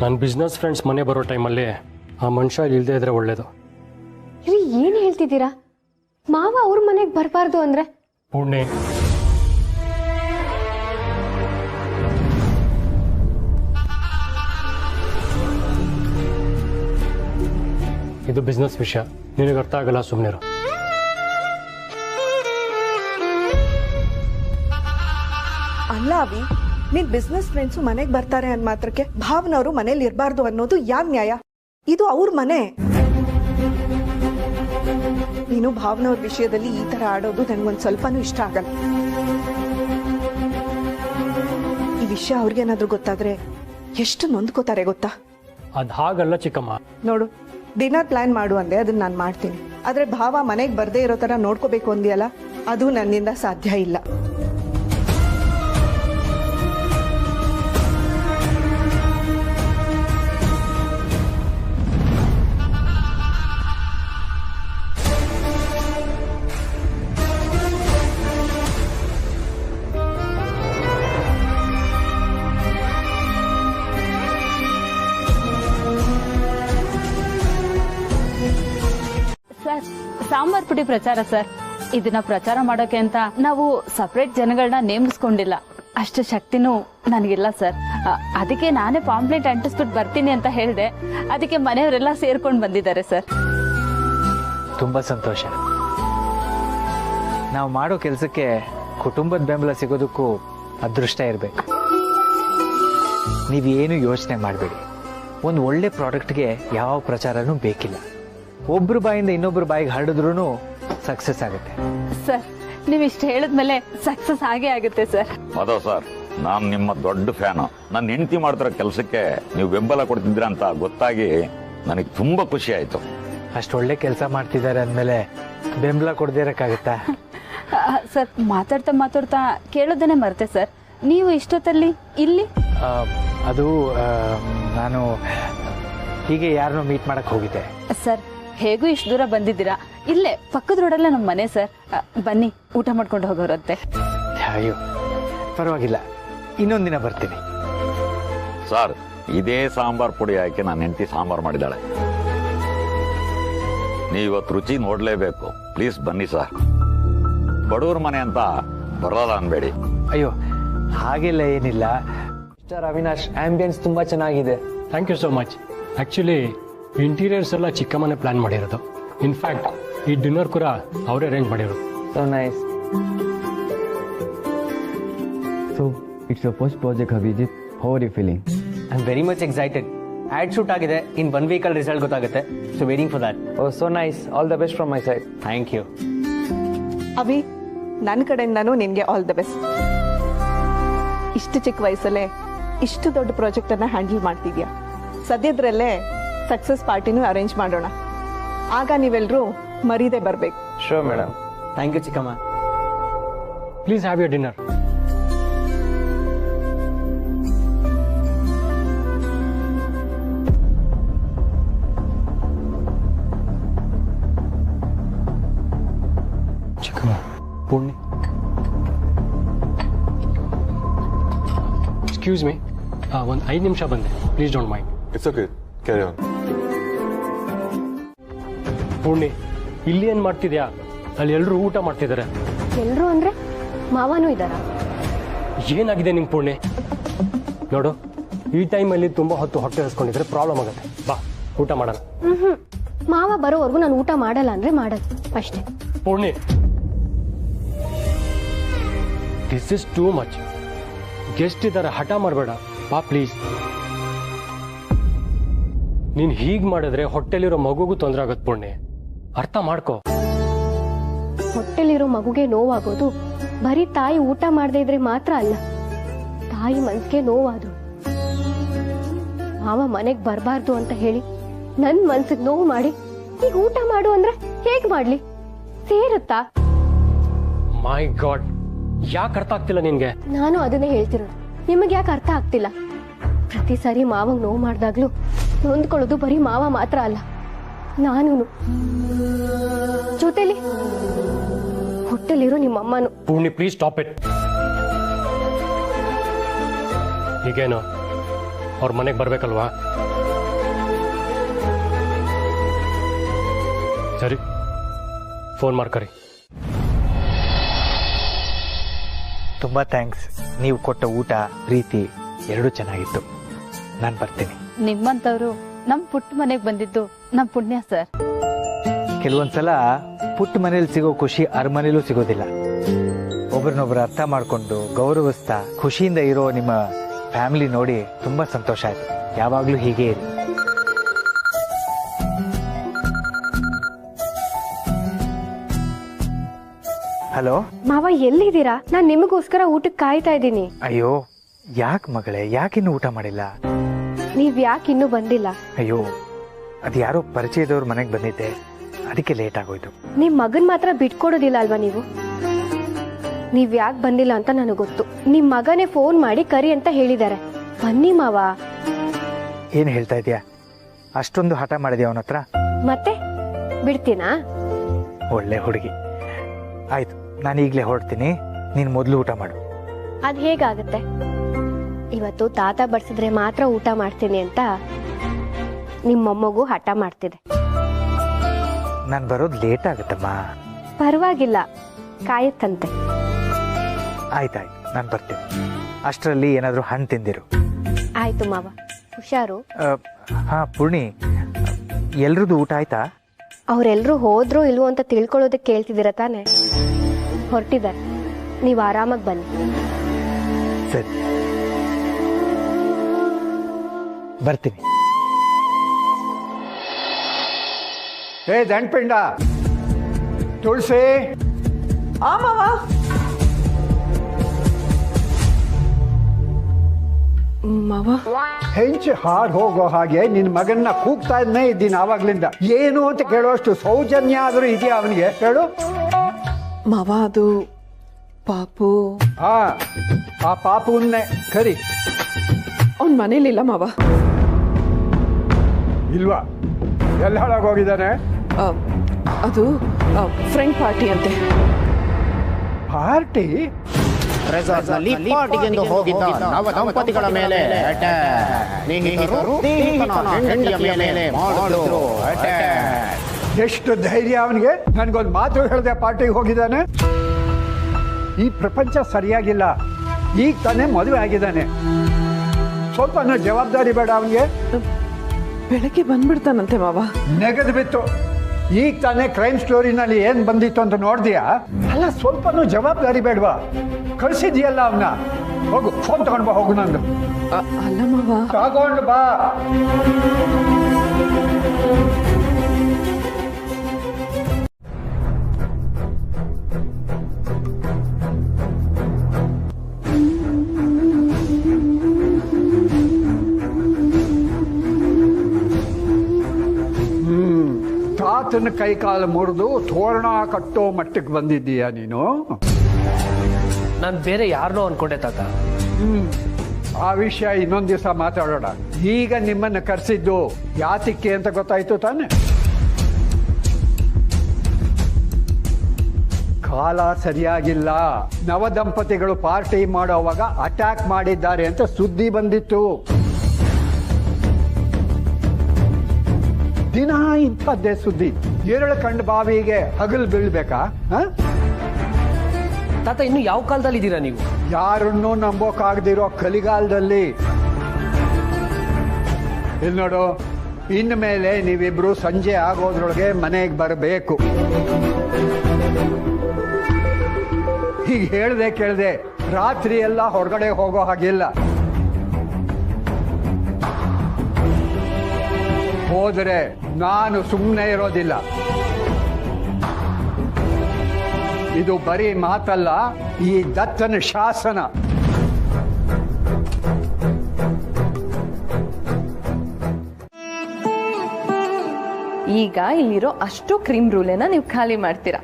ನನ್ನ ಬಿಸ್ನೆಸ್ ಫ್ರೆಂಡ್ಸ್ ಮನೆ ಬರೋ ಟೈಮಲ್ಲಿ ಆ ಮನುಷ್ಯ ಇಲ್ಲದೆ ಇದ್ರೆ ಒಳ್ಳೇದು. ರೀ ಏನು ಹೇಳ್ತಿದ್ದೀರಾ? ಮಾವ ಅವ್ರ ಮನೆಗೆ ಬರಬಾರ್ದು ಅಂದ್ರೆ? ಪುಣ್ಯ, ಇದು ಬಿಸ್ನೆಸ್ ವಿಷಯ, ನಿನಗೆ ಅರ್ಥ ಆಗಲ್ಲ, ಸುಮ್ಮನಿರು. ಅಲ್ಲ ಅಭಿ, ನಿನ್ ಬಿಸ್ನೆಸ್ ಫ್ರೆಂಡ್ಸು ಮನೆಗೆ ಬರ್ತಾರೆ ಅಂದ ಮಾತ್ರಕ್ಕೆ ಭಾವನವರು ಮನೇಲಿ ಇರಬಾರ್ದು ಅನ್ನೋದು ಯಾವ್ ನ್ಯಾಯ? ಇದು ಅವ್ರ ಮನೆ. ನೀನು ಭಾವನವ್ರ ವಿಷಯದಲ್ಲಿ ಈ ತರ ಆಡೋದು ನನ್ಗೊಂದ್ ಸ್ವಲ್ಪನೂ ಇಷ್ಟ ಆಗಲ್ಲ. ಈ ವಿಷಯ ಅವ್ರಿಗೇನಾದ್ರೂ ಗೊತ್ತಾದ್ರೆ ಎಷ್ಟು ನೊಂದ್ಕೋತಾರೆ ಗೊತ್ತಾ? ಅದು ಹಾಗಲ್ಲ ಚಿಕ್ಕಮ್ಮ. ನೋಡು, ಡಿನ್ನರ್ ಪ್ಲಾನ್ ಮಾಡು ಅಂದೆ, ಅದನ್ನ ನಾನು ಮಾಡ್ತೀನಿ. ಆದ್ರೆ ಭಾವ ಮನೆಗೆ ಬರ್ದೇ ಇರೋ ತರ ನೋಡ್ಕೋಬೇಕು ಅಂದಿಯಲ್ಲ, ಅದು ನನ್ನಿಂದ ಸಾಧ್ಯ ಇಲ್ಲ. ಸರ್, ಸಾಂಬಾರ್ ಪುಡಿ ಪ್ರಚಾರ ಸರ್. ಇದನ್ನ ಪ್ರಚಾರ ಮಾಡೋಕೆ ಅಂತ ನಾವು ಸಪರೇಟ್ ಜನಗಳನ್ನ ನೇಮಿಸ್ಕೊಂಡಿಲ್ಲ. ಅಷ್ಟು ಶಕ್ತಿನೂ ನನಗಿಲ್ಲ ಸರ್. ಅದಕ್ಕೆ ನಾನೇ ಪಾಂಪ್ಲೆಟ್ ಅಂಟಿಸ್ಬಿಟ್ಟು ಬರ್ತೀನಿ ಅಂತ ಹೇಳಿದೆ. ಅದಕ್ಕೆ ಮನೆಯವರೆಲ್ಲ ಸೇರ್ಕೊಂಡು ಬಂದಿದ್ದಾರೆ ಸರ್. ತುಂಬ ಸಂತೋಷ. ನಾವು ಮಾಡೋ ಕೆಲಸಕ್ಕೆ ಕುಟುಂಬದ ಬೆಂಬಲ ಸಿಗೋದಕ್ಕೂ ಅದೃಷ್ಟ ಇರಬೇಕು. ನೀವೇನು ಯೋಚನೆ ಮಾಡಬೇಡಿ. ಒಂದು ಒಳ್ಳೆ ಪ್ರಾಡಕ್ಟ್ಗೆ ಯಾವ ಪ್ರಚಾರನೂ ಬೇಕಿಲ್ಲ. ಒಬ್ರು ಬಾಯಿಂದ ಇನ್ನೊಬ್ರು ಬಾಯಿಗೆ ಹರಡಿದ್ರೂ ಸಕ್ಸಸ್ ಆಗುತ್ತೆ. ಸರ್, ನೀವು ಇಷ್ಟು ಹೇಳಿದ್ಮೇಲೆ ಸಕ್ಸಸ್ ಆಗೇ ಆಗುತ್ತೆ ಸರ್. ಮಾಧವ್ ಸರ್, ನಾನು ನಿಮ್ಮ ದೊಡ್ಡ ಫ್ಯಾನು. ನನ್ನ ಹೆಂಡತಿ ಮಾಡ್ತಿರೋ ಕೆಲಸಕ್ಕೆ ನೀವು ಬೆಂಬಲ ಕೊಡ್ತಿದ್ದೀರ ಅಂತ ಗೊತ್ತಾಗಿ ನನಗೆ ತುಂಬಾ ಖುಷಿ ಆಯ್ತು. ಅಷ್ಟು ಒಳ್ಳೆ ಕೆಲಸ ಮಾಡ್ತಿದ್ದಾರೆ ಅಂದಮೇಲೆ ಬೆಂಬಲ ಕೊಡದೇ ಇರೋಕ್ಕಾಗತ್ತಾ? ಸರ್, ಮಾತಾಡ್ತಾ ಕೇಳೋದನ್ನೇ ಮರ್ತೆ ಸರ್. ನೀವು ಇಷ್ಟೊತ್ತಲ್ಲಿ ಇಲ್ಲಿ? ಅದು ನಾನು ಹೀಗೆ ಯಾರನ್ನೋ ಮೀಟ್ ಮಾಡಕ್ ಹೋಗಿದ್ದೆ. ಸರ್, ಹೇಗೂ ಇಷ್ಟು ದೂರ ಬಂದಿದ್ದೀರಾ, ಇಲ್ಲೇ ಪಕ್ಕದ ರೋಡಲ್ಲೇ ನಮ್ಮ ಮನೆ ಸರ್. ಬನ್ನಿ, ಊಟ ಮಾಡ್ಕೊಂಡು ಹೋಗೋರಂತೆ. ಅಯ್ಯೋ ಪರವಾಗಿಲ್ಲ, ಇನ್ನೊಂದಿನ ಬರ್ತೀನಿ. ಸರ್, ಇದೇ ಸಾಂಬಾರ್ ಪುಡಿ ಹಾಕಿ ನನ್ನ ಹೆಂಡತಿ ಸಾಂಬಾರ್ ಮಾಡಿದ್ದಾಳೆ. ನೀವತ್ತು ರುಚಿ ನೋಡ್ಲೇಬೇಕು. ಪ್ಲೀಸ್ ಬನ್ನಿ ಸರ್. ಬಡವ್ರ ಮನೆ ಅಂತ ಬರಲ್ಲ ಅನ್ಬೇಡಿ. ಅಯ್ಯೋ ಹಾಗೆಲ್ಲ ಏನಿಲ್ಲ. ಸರ್, ಅವಿನಾಶ್, ಆಂಬಿಯನ್ಸ್ ತುಂಬ ಚೆನ್ನಾಗಿದೆ. Thank you so much. Actually interiors ಎಲ್ಲ ಚಿಕ್ಕಮ್ಮನೇ ಪ್ಲಾನ್ ಮಾಡಿರೋದು. ಇನ್ಫ್ಯಾಕ್ಟ್ ಈ ಡಿನ್ನರ್ ಕೂಡ ಅವರೇ ಅರೇಂಜ್ ಮಾಡಿರೋದು. So nice. So it's your first project Abhijit. How are you feeling? I am very much excited. Ad shoot ಆಗಿದೆ, ಇನ್ 1 ವೀಕಲ್ಲಿ ರಿಸಲ್ಟ್ ಗೊತ್ತಾಗುತ್ತೆ. So waiting for that. Oh so nice. All the best from my side. Thank you. Abhi, ನನ್ನ ಕಡೆಯಿಂದನೂ ನಿನ್ಗೆ all the best. ಇಷ್ಟು ಚಿಕ್ಕ ವಯಸ್ಸಲ್ಲೇ ಇಷ್ಟು ದೊಡ್ಡ ಪ್ರಾಜೆಕ್ಟ್ ಅನ್ನ ಹ್ಯಾಂಡಲ್ ಮಾಡ್ತಿದ್ಯಾ. ಸದ್ಯದ್ರಲ್ಲೇ ಸಕ್ಸಸ್ ಪಾರ್ಟಿನೂ ಅರೇಂಜ್ ಮಾಡೋಣ. ಆಗ ನೀವೆಲ್ಲರೂ ಮರೀದೆ ಬರಬೇಕು. Sure madam. ಥ್ಯಾಂಕ್ ಯು ಚಿಕ್ಕಮ್ಮ. Please have your dinner. ಚಿಕ್ಕಮ್ಮ, ಪುಣ್ಯ. ಎಕ್ಸ್ಕ್ಯೂಸ್ ಮೀ, ಒಂದು 5 ನಿಮಿಷ ಬಂದೆ. Please don't mind. It's okay, carry on. Punya, ಇಲ್ಲಿ ಏನು ಮಾಡ್ತಿದ್ಯಾ? ಅಲ್ಲಿ ಎಲ್ಲರೂ ಊಟ ಮಾಡ್ತಿದ್ದಾರೆ. ಎಲ್ರು ಅಂದ್ರೆ ಮಾವನೂ ಇದ್ದಾರ? ಏನಾಗಿದೆ ನಿಮ್ ಪುಣ್ಯ? ನೋಡು, ಈ ಟೈಮಲ್ಲಿ ತುಂಬಾ ಹೊತ್ತು ಹೊಟ್ಟೆ ಹಸ್ಕೊಂಡಿದ್ರೆ ಪ್ರಾಬ್ಲಮ್ ಆಗುತ್ತೆ. ಬಾ, ಊಟ ಮಾಡೋಣ. ಮಾವ ಬರೋವರೆಗೂ ನಾನು ಊಟ ಮಾಡಲ್ಲ ಅಂದ್ರೆ ಮಾಡಲ್ಲ ಅಷ್ಟೇ. ಪುಣ್ಯ, this is too much. Guest ಇದ್ದಾರೆ, ಹಠ ಮಾಡಬೇಡ. ಬಾ ಪ್ಲೀಸ್. ನೀನ್ ಹೀಗ್ ಮಾಡಿದ್ರೆ ಹೊಟ್ಟೆಲಿರೋ ಮಗುಗೂ ತೊಂದರೆ ಆಗತ್ತೆ ಪುಣ್ಯ. ಅರ್ಥ ಮಾಡ್ಕೋ. ಹೊಟ್ಟೆಲಿರೋ ಮಗುಗೆ ನೋವಾಗೋದು ಬರೀ ತಾಯಿ ಊಟ ಮಾಡದೇ ಇದ್ರೆ ಮಾತ್ರ ಅಲ್ಲ, ತಾಯಿ ಮನ್ಸಿಗೆ ನೋವಾದ್ರು. ಮಾವ ಮನೆಗ್ ಬರಬಾರ್ದು ಅಂತ ಹೇಳಿ ನನ್ ಮನ್ಸಿಗೆ ನೋವು ಮಾಡಿ ಈಗ ಊಟ ಮಾಡು ಅಂದ್ರೆ ಹೇಗ್ ಮಾಡ್ಲಿ? ಸೇರುತ್ತಾ? ಮೈ ಗಾಡ್, ಯಾಕೆ ಅರ್ಥ ಆಗ್ತಿಲ್ಲ ನಿನ್ಗೆ? ನಾನು ಅದನ್ನೇ ಹೇಳ್ತಿರೋದು, ನಿಮಗೆ ಯಾಕೆ ಅರ್ಥ ಆಗ್ತಿಲ್ಲ? ಪ್ರತಿ ಸಾರಿ ಮಾವಂಗ್ ನೋವು ಮಾಡ್ದಾಗ್ಲೂ ನೊಂದ್ಕೊಳ್ಳೋದು ಬರೀ ಮಾವ ಮಾತ್ರ ಅಲ್ಲ, ನಾನು ಜೊತೆಲಿ ಹೊಟ್ಟೆಲಿರೋ ನಿಮ್ಮಮ್ಮನು. Poorni please stop it. ಈಗೇನು ಅವ್ರ ಮನೆಗೆ ಬರ್ಬೇಕಲ್ವಾ? ಸರಿ, ಫೋನ್ ಮಾಡ್ಕರಿ. ತುಂಬ ಥ್ಯಾಂಕ್ಸ್. ನೀವು ಕೊಟ್ಟ ಊಟ ಪ್ರೀತಿ ಎರಡೂ ಚೆನ್ನಾಗಿತ್ತು. ನಾನು ಬರ್ತೀನಿ. ನಿಮ್ಮಂತವ್ರು ನಮ್ ಪುಟ್ಟ ಮನೆಗ್ ಬಂದಿದ್ದು ನಮ್ ಪುಣ್ಯ ಸರ್. ಕೆಲವೊಂದ್ಸಲ ಪುಟ್ಟ ಮನೇಲಿ ಸಿಗೋ ಖುಷಿ ಅರಮನೇಲೂ ಸಿಗೋದಿಲ್ಲ. ಒಬ್ರನ್ನೊಬ್ರು ಅರ್ಥ ಮಾಡ್ಕೊಂಡು ಗೌರವಿಸ್ತಾ ಖುಷಿಯಿಂದ ಇರೋ ನಿಮ್ಮ ಫ್ಯಾಮಿಲಿ ನೋಡಿ ತುಂಬಾ ಸಂತೋಷ ಆಯ್ತು. ಯಾವಾಗ್ಲೂ ಹೀಗೆ ಇರಿ. ಹಲೋ ಮಾವ, ಎಲ್ಲಿದ್ದೀರಾ? ನಾನ್ ನಿಮಗೋಸ್ಕರ ಊಟಕ್ಕೆ ಕಾಯ್ತಾ ಇದ್ದೀನಿ. ಅಯ್ಯೋ ಯಾಕೆ ಮಗಳೇ, ಯಾಕಿನ್ನು ಊಟ ಮಾಡಿಲ್ಲ? ನೀವ್ ಯಾಕೆ ಇನ್ನೂ ಬಂದಿಲ್ಲ? ಅಯ್ಯೋ ಅದು ಯಾರೋ ಪರಿಚಯದವ್ರ ಮನೆಗೆ ಬಂದಿದ್ದೆ, ಅದಕ್ಕೆ ಲೇಟ್ ಆಗೋಯ್ತು. ನಿಮ್ ಮಗನ್ ಮಾತ್ರ ಬಿಟ್ಕೊಡೋದಿಲ್ಲ ಅಲ್ವಾ ನೀವು? ನೀವ್ ಯಾಕೆ ಬಂದಿಲ್ಲ ಅಂತ ನನಗೆ ಗೊತ್ತು. ನಿಮ್ ಮಗನೇ ಫೋನ್ ಮಾಡಿ ಕರಿ ಅಂತ ಹೇಳಿದ್ದಾರೆ. ಬನ್ನಿ ಮಾವ. ಏನು ಹೇಳ್ತಾ ಇದೀಯಾ? ಅಷ್ಟೊಂದು ಹಠ ಮಾಡಿದ್ಯಾ ಅವನ ಹತ್ರ? ಮತ್ತೆ ಬಿಡ್ತೀನಾ? ಒಳ್ಳೆ ಹುಡುಗಿ. ಆಯ್ತು, ನಾನು ಈಗಲೇ ಹೊರಡ್ತೀನಿ. ನೀನು ಮೊದಲು ಊಟ ಮಾಡು. ಅದ್ ಹೇಗಾಗತ್ತೆ? ಇವತ್ತು ತಾತ ಬಡ್ಸಿದ್ರೆ ಮಾತ್ರ ಊಟ ಮಾಡ್ತೀನಿ ಅಂತ ನಿಮ್ಮ ಮೊಮ್ಮಗು ಹಠ ಮಾಡ್ತಿದೆ. ನಾನು ಬರೋದು ಲೇಟ್ ಆಗುತ್ತಮ್ಮ. ಪರವಾಗಿಲ್ಲ, ಕಾಯುತ್ತಂತೆ. ಆಯ್ತಾಯ್ತು, ನಾನು ಬರ್ತೀನಿ. ಅಷ್ಟರಲ್ಲಿ ಏನಾದರೂ ಹಣ್ಣು ತಿಂದಿರು. ಆಯ್ತು ಮಾವ, ಹುಷಾರು. ಹಾ ಪೂರ್ಣಿ, ಎಲ್ರದ್ದು ಊಟ ಆಯ್ತಾ? ಅವ್ರೆಲ್ರೂ ಹೋದ್ರೋ ಇಲ್ವೋ ಅಂತ ತಿಳ್ಕೊಳ್ಳೋದಕ್ಕೆ ಕೇಳ್ತಿದ್ದೀರ ತಾನೆ? ಹೊರಟಿದ್ದಾರೆ, ನೀವು ಆರಾಮಾಗಿ ಬನ್ನಿ. ಸರಿ, ಬರ್ತೀನಿ. ಏ ದಂಡ್ಪಿಂಡ, ತುಳಸಿ, ಮಾವ. ಮಾವ, ಹೆಂಚು ಹಾಡ್ ಹೋಗೋ ಹಾಗೆ ನಿನ್ ಮಗನ್ನ ಕೂಗ್ತಾನೆ ಇದ್ದೀನಿ ಆವಾಗ್ಲಿಂದ. ಏನು ಅಂತ ಕೇಳುವಷ್ಟು ಸೌಜನ್ಯ ಆದ್ರೂ ಇದೆಯಾ ಅವನಿಗೆ? ಹೇಳು. ಮಾವ, ಅದು ಪಾಪು. ಆ ಪಾಪುನ್ನೇ ಕರಿ. ಅವನ್ ಮನೇಲಿಲ್ಲ ಮಾವ. ಇಲ್ವಾ? ಎಲ್ಲ ಹಾಳಾಗೋಗಿದ್ದಾನೆ. ಅದು ಫ್ರೆಂಡ್ ಪಾರ್ಟಿ ಅಂತೆ. ಪಾರ್ಟಿ? ರೆಸಾರ್ಟ್ನಲ್ಲಿ ಪಾರ್ಟಿಗೆಂದು ಹೋಗಿದ್ದ ನವ ದಂಪತಿಗಳ ಮೇಲೆ ಸ್ನೇಹಿತರು ಹೆಂಡತಿಯ ಮೇಲೆ ಮಾಡಿದ್ರು ಅಟ್ಯಾಕ್. ಎಷ್ಟು ಧೈರ್ಯ ಅವನಿಗೆ! ನನ್ಗೊಂದು ಮಾತು ಹೇಳಿದೆ ಪಾರ್ಟಿಗೆ ಹೋಗಿದ್ದಾನೆ. ಈ ಪ್ರಪಂಚ ಸರಿಯಾಗಿಲ್ಲ. ಈಗ ತಾನೇ ಮದುವೆ ಆಗಿದ್ದಾನೆ. ಸ್ವಲ್ಪ ಜವಾಬ್ದಾರಿ ಬೇಡ ಅವನಿಗೆ? ಬೆಳಗ್ಗೆ ಬಂದ್ಬಿಡ್ತಾನಂತೆ ಮಾವ. ನೆಗದು ಬಿತ್ತು. ಈಗ ತಾನೇ ಕ್ರೈಮ್ ಸ್ಟೋರಿನಲ್ಲಿ ಏನ್ ಬಂದಿತ್ತು ಅಂತ ನೋಡ್ದಿಯಾ? ಅಲ್ಲ, ಸ್ವಲ್ಪನೂ ಜವಾಬ್ದಾರಿ ಬೇಡವಾ? ಕಳಿಸಿದ್ಯಲ್ಲ ಅವನ್ನ. ಹೋಗು, ಫೋನ್ ತಗೊಂಡು ಬಾ. ಹೋಗು. ನಂದು ಅಲ್ಲ ಮಾವ. ತಗೊಂಡು ಬಾ. ತಾತನ ಕೈ ಕಾಲು ಮುರಿದು ತೋರಣ ಕಟ್ಟೋ ಮಟ್ಟಕ್ಕೆ ಬಂದಿದ್ದೀಯಾ ನೀನು? ನಾನು ಬೇರೆ ಯಾರನ್ನೋ ಅನ್ಕೊಂಡೆ ತಾತ. ಆ ವಿಷಯ ಇನ್ನೊಂದು ದಿವಸ ಮಾತಾಡೋಣ. ಈಗ ನಿಮ್ಮನ್ನು ಕರೆಸಿದ್ದು ಯಾತಕ್ಕೆ ಅಂತ ಗೊತ್ತಾಯ್ತು ತಾನೆ? ಕಾಲ ಸರಿಯಾಗಿಲ್ಲ. ನವದಂಪತಿಗಳು ಪಾರ್ಟಿ ಮಾಡೋವಾಗ ಅಟ್ಯಾಕ್ ಮಾಡಿದ್ದಾರೆ ಅಂತ ಸುದ್ದಿ ಬಂದಿತ್ತು. ದಿನ ಇಂಥದ್ದೇ ಸುದ್ದಿ. ಏರಳು ಕಂಡು ಬಾವಿಗೆ ಹಗಲು ಬೀಳ್ಬೇಕಾ? ತಾತ, ಇನ್ನು ಯಾವ ಕಾಲದಲ್ಲಿ ಇದ್ದೀರಾ ನೀವು? ಯಾರನ್ನೂ ನಂಬೋಕಾಗದಿರೋ ಕಲಿಗಾಲದಲ್ಲಿ. ಇಲ್ಲಿ ನೋಡು, ಇನ್ಮೇಲೆ ನೀವಿಬ್ರು ಸಂಜೆ ಆಗೋದ್ರೊಳಗೆ ಮನೆಗೆ ಬರಬೇಕು. ಈಗ ಹೇಳ್ದೆ ಕೇಳ್ದೆ ರಾತ್ರಿ ಎಲ್ಲ ಹೊರಗಡೆ ಹೋಗೋ ಹಾಗಿಲ್ಲ. ಹೋದರೆ ನಾನು ಸುಮ್ಮನೆ ಇರೋದಿಲ್ಲ. ಇದು ಬರೀ ಮಾತಲ್ಲ, ಈ ದತ್ತನ ಶಾಸನ. ಈಗ ಇಲ್ಲಿರೋ ಅಷ್ಟು ಕ್ರೀಮ್ ರೂಲೇನ ನೀವು ಖಾಲಿ ಮಾಡ್ತೀರಾ.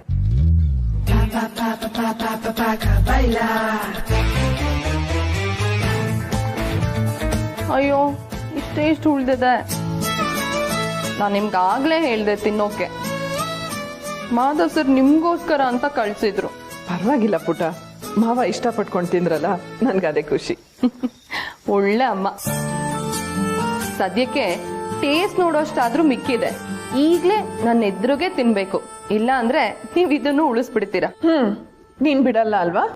ಅಯ್ಯೋ ಇಷ್ಟು ಉಳ್ದಿದೆ. ನಾನು ನಿಮ್ಗಾಗ್ಲೇ ಹೇಳ್ದೆ ತಿನ್ನೋಕೆ. ಮಾಧವ್ ಸರ್ ನಿಮ್ಗೋಸ್ಕರ ಅಂತ ಕಳ್ಸಿದ್ರು. ಪರವಾಗಿಲ್ಲ ಪುಟ, ಮಾವ ಇಷ್ಟಪಟ್ಕೊಂಡು ತಿಂದ್ರಲ್ಲ, ನನ್ಗದೇ ಖುಷಿ. ಒಳ್ಳೆ ಅಮ್ಮ. ಸದ್ಯಕ್ಕೆ ಟೇಸ್ಟ್ ನೋಡೋಷ್ಟಾದ್ರೂ ಮಿಕ್ಕಿದೆ. ಈಗ್ಲೇ ನನ್ನ ಎದುರುಗೆ ತಿನ್ಬೇಕು, ಇಲ್ಲ ಅಂದ್ರೆ ನೀವ್ ಇದನ್ನು ಉಳಿಸ್ಬಿಡ್ತೀರಾ. ನೀನ್ ಬಿಡಲ್ಲ ಅಲ್ವಾ?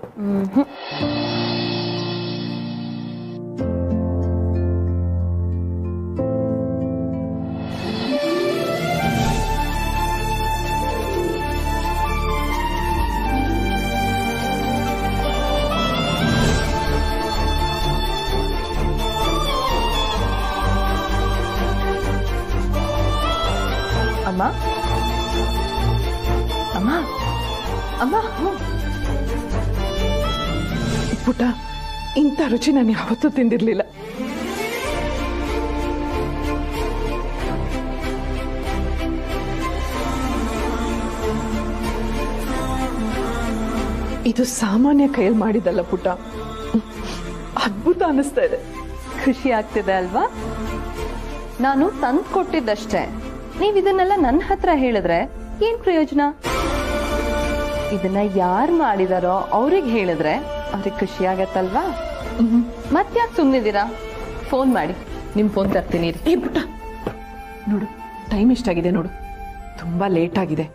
ಅಮ್ಮ ಅಮ್ಮ ಅಮ್ಮ, ಪುಟ, ಇಂಥ ರುಚಿ ನಾನು ಯಾವತ್ತೂ ತಿಂದಿರ್ಲಿಲ್ಲ. ಇದು ಸಾಮಾನ್ಯ ಕೈಯಲ್ಲಿ ಮಾಡಿದಲ್ಲ ಪುಟ, ಅದ್ಭುತ ಅನಿಸ್ತಾ ಇದೆ. ಖುಷಿ ಆಗ್ತಿದೆ ಅಲ್ವಾ? ನಾನು ತಂದು ಕೊಟ್ಟಿದ್ದಷ್ಟೇ. ನೀವ್ ಇದನ್ನೆಲ್ಲ ನನ್ನ ಹತ್ರ ಹೇಳಿದ್ರೆ ಏನ್ ಪ್ರಯೋಜನ? ಇದನ್ನ ಯಾರು ಮಾಡಿದಾರೋ ಅವ್ರಿಗೆ ಹೇಳಿದ್ರೆ ಅವ್ರಿಗೆ ಖುಷಿ ಆಗತ್ತಲ್ವಾ? ಮತ್ತ್ಯಾಕೆ ಸುಮ್ಮನಿದ್ದೀರಾ? ಫೋನ್ ಮಾಡಿ, ನಿಮ್ ಫೋನ್ ತರ್ತೀನಿ. ಏ ಪುಟ್ಟ, ನೋಡು ಟೈಮ್ ಎಷ್ಟಾಗಿದೆ ನೋಡು, ತುಂಬಾ ಲೇಟ್ ಆಗಿದೆ.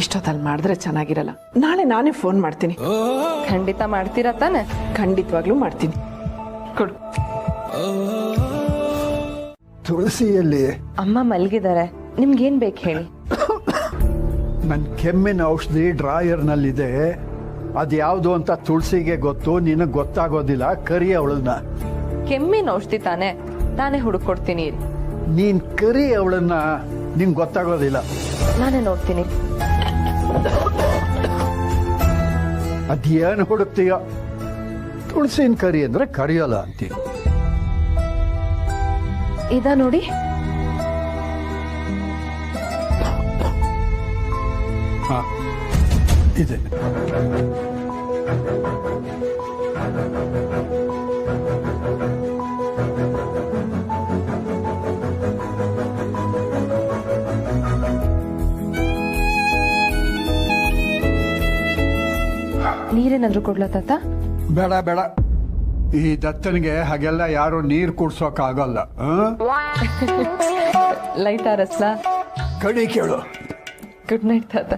ಇಷ್ಟೊತ್ತಲ್ಲಿ ಮಾಡಿದ್ರೆ ಚೆನ್ನಾಗಿರಲ್ಲ. ನಾಳೆ ನಾನೇ ಫೋನ್ ಮಾಡ್ತೀನಿ. ಖಂಡಿತ ಮಾಡ್ತೀರಾ ತಾನೆ? ಖಂಡಿತವಾಗ್ಲೂ ಮಾಡ್ತೀನಿ. ಕೊಡು. ತುಳಸಿಯಲ್ಲಿ ಅಮ್ಮ ಮಲಗಿದ್ದಾರೆ. ನಿಮ್ಗೇನ್ ಬೇಕು ಹೇಳಿ. ನನ್ನ ಕೆಮ್ಮಿನ ಔಷಧಿ ಡ್ರಾಯರ್ನಲ್ಲಿದೆ. ಅದ್ಯಾವುದು ಅಂತ ತುಳಸಿಗೆ ಗೊತ್ತು, ನಿನಗೆ ಗೊತ್ತಾಗೋದಿಲ್ಲ. ಕರಿ ಅವಳನ್ನ. ಕೆಮ್ಮಿನ ಔಷಧಿ ತಾನೆ, ನಾನೇ ಹುಡುಕೊಡ್ತೀನಿ. ನೀನ್ ಕರಿ ಅವಳನ್ನ, ನಿಂಗೆ ಗೊತ್ತಾಗೋದಿಲ್ಲ. ನಾನೇ ನೋಡ್ತೀನಿ. ಅದೇನು ಹುಡುಕ್ತೀಯ? ತುಳಸಿನ ಕರಿ ಅಂದ್ರೆ ಕರಿಯಲ್ಲ ಅಂತೀನಿ. ಇದ ನೋಡಿ. ಹಾ, ಇದೆ. ನೀರೇನಾದ್ರೂ ಕೊಡ್ಲಾ ತಾತ? ಬೇಡ ಬೇಡ, ಈ ದತ್ತನಿಗೆ ಹಾಗೆಲ್ಲ ಯಾರು ನೀರು ಕುಡ್ಸೋಕ್ ಆಗಲ್ಲ. ಲೈಟ್ ಆರಸ್ಲಾ? ಕಡಿ ಕೇಳು. ಗುಡ್ ನೈಟ್ ತಾತ.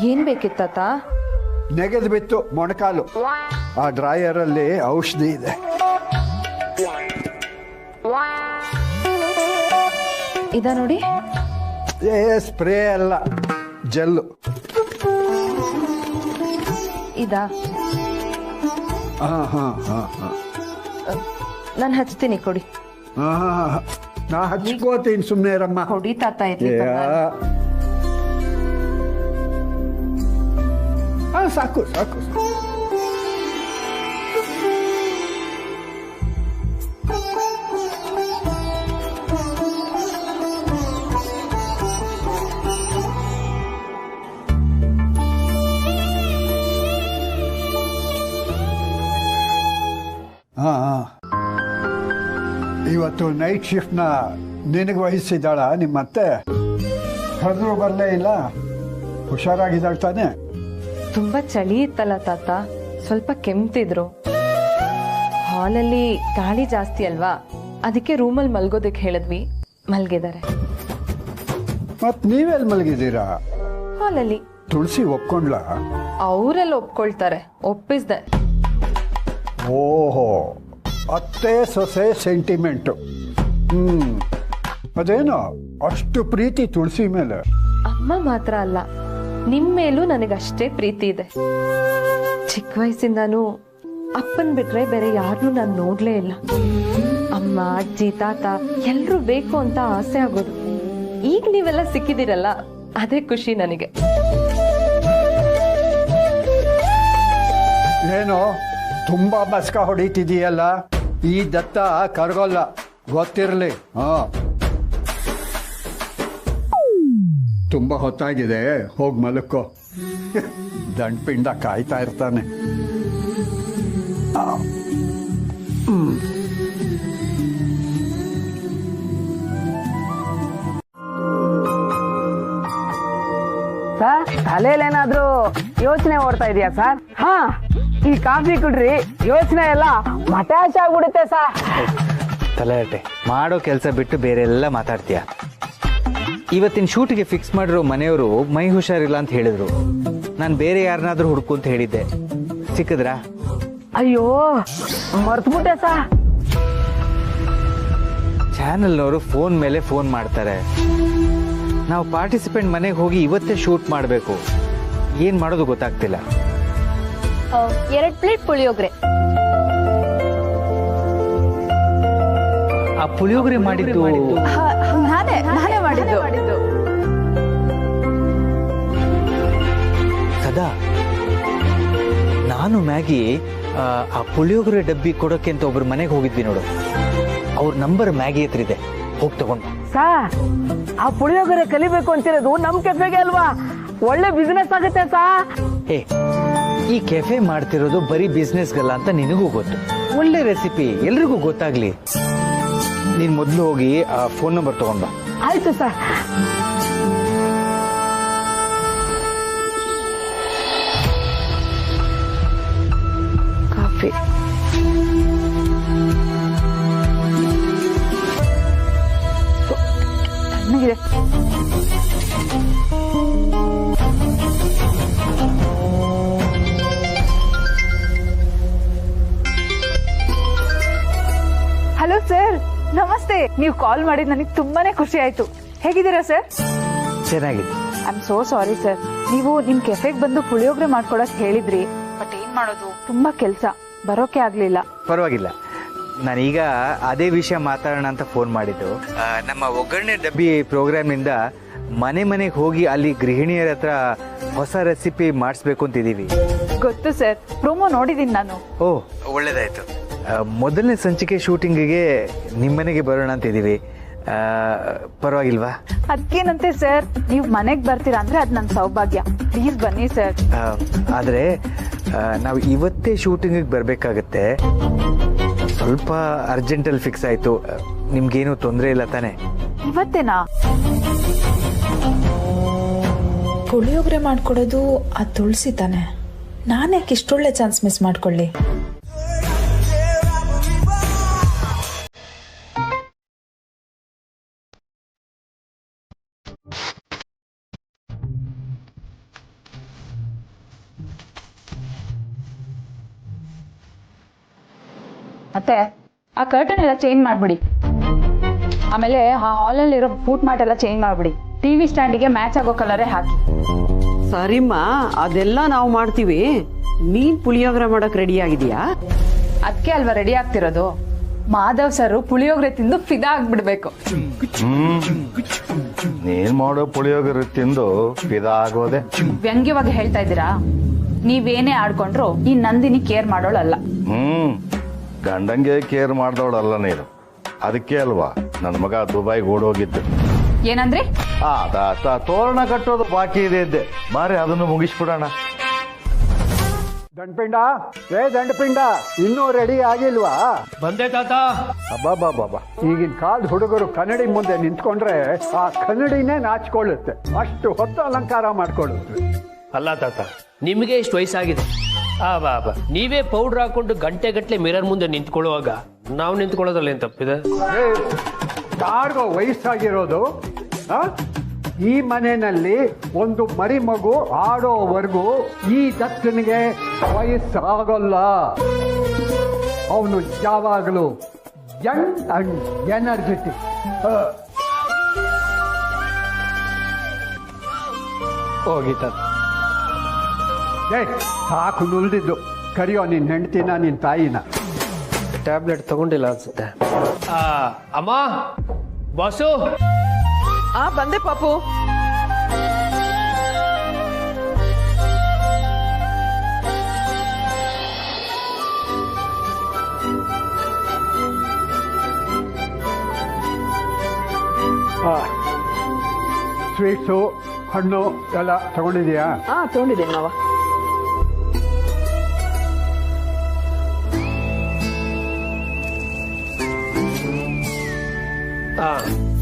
ಏನ್ ಬೇಕಿತ್ತ ತಾತ? ನೆಗೆದು ಬಿತ್ತು ಮೊಣಕಾಲು. ಆ ಡ್ರಾಯರಲ್ಲಿ ಔಷಧಿ ಇದೆ. ಇದ ನೋಡಿ. ಸ್ಪ್ರೇ ಅಲ್ಲ, ಜೆಲ್ಲು. ಇದಾ? ನಾನು ಹಚ್ತೀನಿ, ಕೊಡಿ. ನಾ ಹಚ್ಕೋತೀನಿ, ಸುಮ್ಮನೆ ರಮ್ಮ. ಕೊಡಿ ತಾತ. ಸಾಕು ಸಾಕು. ಇವತ್ತು ನೈಟ್ ಶಿಫ್ಟ್ನ ನಿನಗೆ ವಹಿಸಿದ್ದಾಳ ನಿಮ್ಮತ್ತೆ? ಕರೆದ್ರು ಬರಲೇ ಇಲ್ಲ. ಹುಷಾರಾಗಿದ್ದಾಳೆ ತಾನೆ? ತುಂಬಾ ಚಳಿ ಇತ್ತಲ್ಲ ತಾತ, ಸ್ವಲ್ಪ ಕೆಮ್ತಿದ್ರು. ಹಾಲಲ್ಲಿ ಗಾಳಿ ಜಾಸ್ತಿ ಅಲ್ವಾ, ಅದಕ್ಕೆ ರೂಮಲ್ಲಿ ಮಲ್ಗೋದಕ್ಕೆ ಹೇಳಿದ್ವಿ. ಮಲ್ಗಿದ್ದಾರೆ. ಮತ್ ನೀವೆಲ್ಲಿ ಮಲಗಿದ್ದೀರಾ? ಹಾಲಲ್ಲಿ. ತುಳಸಿ ಒಪ್ಕೊಂಡ್ಲ? ಅವರೆಲ್ಲ ಒಪ್ಕೊಳ್ತಾರೆ, ಒಪ್ಪಿಸ್ದೆ. ಓಹೋ, ಅತ್ತೆ ಸೊಸೆ ಸೆಂಟಿಮೆಂಟು. ಅದೇನೋ ಅಷ್ಟು ಪ್ರೀತಿ ತುಳಸಿ ಮೇಲೆ? ಅಮ್ಮ ಮಾತ್ರ ಅಲ್ಲ, ನಿಮ್ ಮೇಲೂ ನನಗಷ್ಟೇ ಪ್ರೀತಿ ಇದೆ. ಚಿಕ್ಕ ವಯಸ್ಸಿಂದಾನು ಅಪ್ಪನ್ ಬಿಟ್ರೆ ಬೇರೆ ಯಾರನ್ನೂ ನಾನು ನೋಡ್ಲೇ ಇಲ್ಲ. ಅಮ್ಮ, ಅಜ್ಜಿ, ತಾತ ಎಲ್ರೂ ಬೇಕು ಅಂತ ಆಸೆ ಆಗೋದು. ಈಗ ನೀವೆಲ್ಲ ಸಿಕ್ಕಿದಿರಲ್ಲ, ಅದೇ ಖುಷಿ ನನಗೆ. ಏನೋ ತುಂಬಾ ಮಸ್ಕ ಹೊಡಿತಿದೀಯಲ್ಲ. ಈ ದತ್ತ ಕರ್ಗೋಲ್ಲ, ಗೊತ್ತಿರಲಿ. ಹಾಂ, ತುಂಬ ಹೊತ್ತಾಗಿದೆ, ಹೋಗಿ ಮಲಕ್ಕೋ. ದಂಡ್ಪಿಂಡ ಕಾಯ್ತಾ ಇರ್ತಾನೆ. ಸರ್, ತಲೆಯಲ್ಲೇನಾದ್ರೂ ಯೋಚನೆ ಓಡ್ತಾ ಇದೆಯಾ ಸರ್? ಹಾ, ಈ ಕಾಫಿ ಕುಡ್ರಿ, ಯೋಚನೆ ಎಲ್ಲ ಮಟಾಶ್ ಆಗ್ಬಿಡುತ್ತೆ ಸರ್. ತಲೆಹರಟೆ ಮಾಡೋ ಕೆಲಸ ಬಿಟ್ಟು ಬೇರೆ ಎಲ್ಲ ಮಾತಾಡ್ತೀಯ. ಇವತ್ತಿನ ಶೂಟಿಗೆ ಫಿಕ್ಸ್ ಮಾಡಿರೋ ಮನೆಯವರು ಮೈ ಹುಷಾರಿಲ್ಲ ಅಂತ ಹೇಳಿದ್ರು. ನಾನು ಬೇರೆ ಯಾರನ್ನಾದ್ರೂ ಹುಡುಕು ಅಂತ ಹೇಳಿದ್ದೆ, ಸಿಕ್ಕಿದ್ರಾ? ಅಯ್ಯೋ, ಮರ್ತ್ಬಿಟ್ಟೆ ಸರ್. ಚಾನಲ್ನವರು ಫೋನ್ ಮೇಲೆ ಫೋನ್ ಮಾಡ್ತಾರೆ. ನಾವು ಪಾರ್ಟಿಸಿಪೆಂಟ್ ಮನೆಗೆ ಹೋಗಿ ಇವತ್ತೇ ಶೂಟ್ ಮಾಡಬೇಕು. ಏನ್ ಮಾಡೋದು ಗೊತ್ತಾಗ್ತಿಲ್ಲ. 2 ಪ್ಲೇಟ್ ಪುಳಿಯೋಗರೆ. ಆ ಪುಳಿಯೋಗರೆ ಮಾಡಿದ್ದು ನಾನೇ ಮಾಡಿದ್ದು. ಸದಾ, ನಾನು ಮ್ಯಾಗಿ ಆ ಪುಳಿಯೋಗರೆ ಡಬ್ಬಿ ಕೊಡೋಕೆ ಅಂತ ಒಬ್ರು ಮನೆಗೆ ಹೋಗಿದ್ವಿ ನೋಡು. ಅವ್ರ ನಂಬರ್ ಮ್ಯಾಗಿ ಹತ್ರ ಇದೆ, ಹೋಗಿ ತಗೊಂಡು. ಸರ್, ಆ ಪುಳಿಯೋಗರೆ ಕಲಿಬೇಕು ಅಂತಿರೋದು ನಮ್ ಕೆಫೆಗೆ ಅಲ್ವಾ? ಒಳ್ಳೆ ಬಿಸ್ನೆಸ್ ಆಗುತ್ತೆ ಸರ್. ಏ, ಈ ಕೆಫೆ ಮಾಡ್ತಿರೋದು ಬರೀ ಬಿಸ್ನೆಸ್ಗಲ್ಲ ಅಂತ ನಿನಗೂ ಗೊತ್ತು. ಒಳ್ಳೆ ರೆಸಿಪಿ ಎಲ್ರಿಗೂ ಗೊತ್ತಾಗ್ಲಿ. ನೀನ್ ಮೊದಲು ಹೋಗಿ ಆ ಫೋನ್ ನಂಬರ್ ತಗೊಂಡ. ಆಯ್ತು ಸರ್. ಕಾಫಿ. ತಣ್ಣಗಿದೆ. ಹಲೋ ಸರ್, ನಮಸ್ತೆ. ನೀವು ಕಾಲ್ ಮಾಡಿದ್ ನನಗೆ ತುಂಬಾನೇ ಖುಷಿ ಆಯ್ತು. ಹೇಗಿದ್ದೀರಾ ಸರ್? ಚೆನ್ನಾಗಿದೆ. I am so sorry sir. ನೀವು ನಿಮ್ ಕೆಫೆಗೆ ಬಂದು ಪುಳಿಯೋಗರೆ ಮಾಡ್ಕೊಳಕ್ ಹೇಳಿದ್ರಿ, ಬಟ್ ಏನ್ ಮಾಡೋದು, ತುಂಬಾ ಕೆಲ್ಸ, ಬರೋಕೆ ಆಗ್ಲಿಲ್ಲ. ಪರವಾಗಿಲ್ಲ, ನಾನೀಗ ಅದೇ ವಿಷಯ ಮಾತಾಡೋಣ ಅಂತ ಫೋನ್ ಮಾಡಿದ್ದು. ನಮ್ಮ ಒಗ್ಗರಣೆ ಡಬ್ಬಿ ಪ್ರೋಗ್ರಾಮ್ನಿಂದ ಮನೆ ಮನೆಗೆ ಹೋಗಿ ಅಲ್ಲಿ ಗೃಹಿಣಿಯರ ಹತ್ರ ಹೊಸ ರೆಸಿಪಿ ಮಾಡಿಸ್ಬೇಕು ಅಂತಿದ್ದೀವಿ. ಗೊತ್ತು ಸರ್, ಪ್ರೋಮೋ ನೋಡಿದೀನಿ ನಾನು. ಓ, ಒಳ್ಳೇದಾಯ್ತು. ಮೊದಲನೇ ಸಂಚಿಕೆ ಶೂಟಿಂಗಿಗೆ ನಿಮ್ಮನೆಗೆ ಬರೋಣ ಅಂತಿದ್ದೀವಿ. ಪರವಾಗಿಲ್ವಾ? ಅದಕ್ಕೇನಂತೆ ಸರ್, ನೀವು ಮನೆಗೆ ಬರ್ತೀರಾ ಅಂದ್ರೆ ಅದು ನನ್ನ ಸೌಭಾಗ್ಯ. ಪ್ಲೀಸ್ ಬನ್ನಿ ಸರ್. ಆದರೆ ನಾವು ಇವತ್ತೇ ಶೂಟಿಂಗಿಗೆ ಬರಬೇಕಾಗತ್ತೆ. ಸ್ವಲ್ಪ ಅರ್ಜೆಂಟಲ್ಲಿ ಫಿಕ್ಸ್ ಆಯಿತು. ನಿಮ್ಗೇನು ತೊಂದರೆ ಇಲ್ಲ ತಾನೆ? ಇವತ್ತೇನಾ? ಪುಳಿಯೋಗರೆ ಮಾಡ್ಕೊಡೋದು ಆ ತುಳಸಿ ತಾನೆ. ನಾನ್ಯಾಕೆ ಇಷ್ಟೊಳ್ಳೆ ಚಾನ್ಸ್ ಮಿಸ್ ಮಾಡ್ಕೊಳ್ಳಿ? ಮತ್ತೆ ಆ ಕರ್ಟನ್ ಎಲ್ಲ ಚೇಂಜ್ ಮಾಡ್ಬಿಡಿ. ಆಮೇಲೆ ಆ ಹಾಲಲ್ಲಿರೋ ಫುಟ್ ಮ್ಯಾಟ್ ಎಲ್ಲ ಚೇಂಜ್ ಮಾಡ್ಬಿಡಿ. ಟಿವಿ ಸ್ಟ್ಯಾಂಡಿಗೆ ಮ್ಯಾಚ್ ಆಗೋ ಕಲರೇ ಹಾಕಿ. ಸರಿಮ್ಮ, ಅದೆಲ್ಲ ನಾವು ಮಾಡ್ತೀವಿ. ನೀನ್ ಪುಳಿಯೋಗರೆ ಮಾಡಕ್ ರೆಡಿ ಆಗಿದೀಯಾ? ಅದಕ್ಕೆ ಅಲ್ವಾ ರೆಡಿ ಆಗ್ತಿರೋದು. ಮಾಧವ್ ಸರ್ ಪುಳಿಯೋಗರೆ ತಿಂದು ಫಿದಾ ಆಗ್ಬಿಡ್ಬೇಕು. ನೀನ್ ಮಾಡೋ ಪುಳಿಯೋಗರೆ ತಿಂದು ಫಿದಾ ಆಗೋದೆ. ವ್ಯಂಗ್ಯವಾಗಿ ಹೇಳ್ತಾ ಇದ್ದೀರಾ? ನೀವೇನೇ ಆಡ್ಕೊಂಡ್ರು ಈ ನಂದಿನಿ ಕೇರ್ ಮಾಡೋಳಲ್ಲ. ಗಂಡಂಗೆ ಕೇರ್ ಮಾಡ್ದವಳಲ್ಲ ನೀನು. ಅದಕ್ಕೆ ಅಲ್ವಾ ನನ್ನ ಮಗ ದುಬೈಗೆ ಓಡೋಗಿದ್ದು. ಏನಂದ್ರಿ? ತೋರಣ ಕಟ್ಟೋದು ಬಾಕಿ ಇದೆ ಇದ್ದೆ. ಬಾರಿ ಅದನ್ನು ಮುಗಿಸ್ಬಿಡೋಣ. ದಂಡಪಿಂಡ, ದಂಡಪಿಂಡ, ಇನ್ನೂ ರೆಡಿ ಆಗಿಲ್ವಾ? ಬಂದೆ ತಾತ. ಅಬ್ಬಾ, ಈಗಿನ ಕಾಲದ ಹುಡುಗರು ಕನ್ನಡಿ ಮುಂದೆ ನಿಂತ್ಕೊಂಡ್ರೆ ಆ ಕನ್ನಡಿನೇ ನಾಚ್ಕೊಳ್ಳುತ್ತೆ. ಅಷ್ಟು ಹೊತ್ತು ಅಲಂಕಾರ ಮಾಡ್ಕೊಳ್ಳುತ್ತೆ. ಅಲ್ಲ ತಾತ, ನಿಮಗೆ ಇಷ್ಟು ವಯಸ್ಸಾಗಿದೆ. ಬಾ ನೀವೇ ಪೌಡರ್ ಹಾಕೊಂಡು ಗಂಟೆ ಮಿರರ್ ಮುಂದೆ ನಿಂತ್ಕೊಳ್ಳುವಾಗ ನಾವು ನಿಂತ್ಕೊಳ್ಳೋದ್ರಲ್ಲಿ ಏನ್ ತಪ್ಪಿದೆ? ಯಾರಿಗೋ ವಯಸ್ಸಾಗಿರೋದು? ಈ ಮನೆಯಲ್ಲಿ ಒಂದು ಮರಿ ಮಗು ಆಡೋವರೆಗೂ ಈ ದತ್ತನಿಗೆ ವಯಸ್ಸಾಗಲ್ಲ. ಅವನು ಯಾವಾಗಲೂ ಯಂಗ್ ಅಂಡ್ ಎನರ್ಜೆಟಿಕ್. ಹೋಗಿತ್ತ ಸಾಕು ನುಲ್ದಿದ್ದು. ಕರಿಯೋ ನಿನ್ನ ಹೆಂಡ್ತಿನ, ನಿನ್ನ ತಾಯಿನ. ಟ್ಯಾಬ್ಲೆಟ್ ತಗೊಂಡಿಲ್ಲ ಅನ್ಸುತ್ತೆ. ಅಮ್ಮ, ಬಾಸು. ಬಂದೆ ಪಾಪು. ಸ್ವೀಟ್ಸು ಹಣ್ಣು ಎಲ್ಲ ತಗೊಂಡಿದ್ಯಾ? ತಗೊಂಡಿದ್ದೀನಿ ಮಾವ.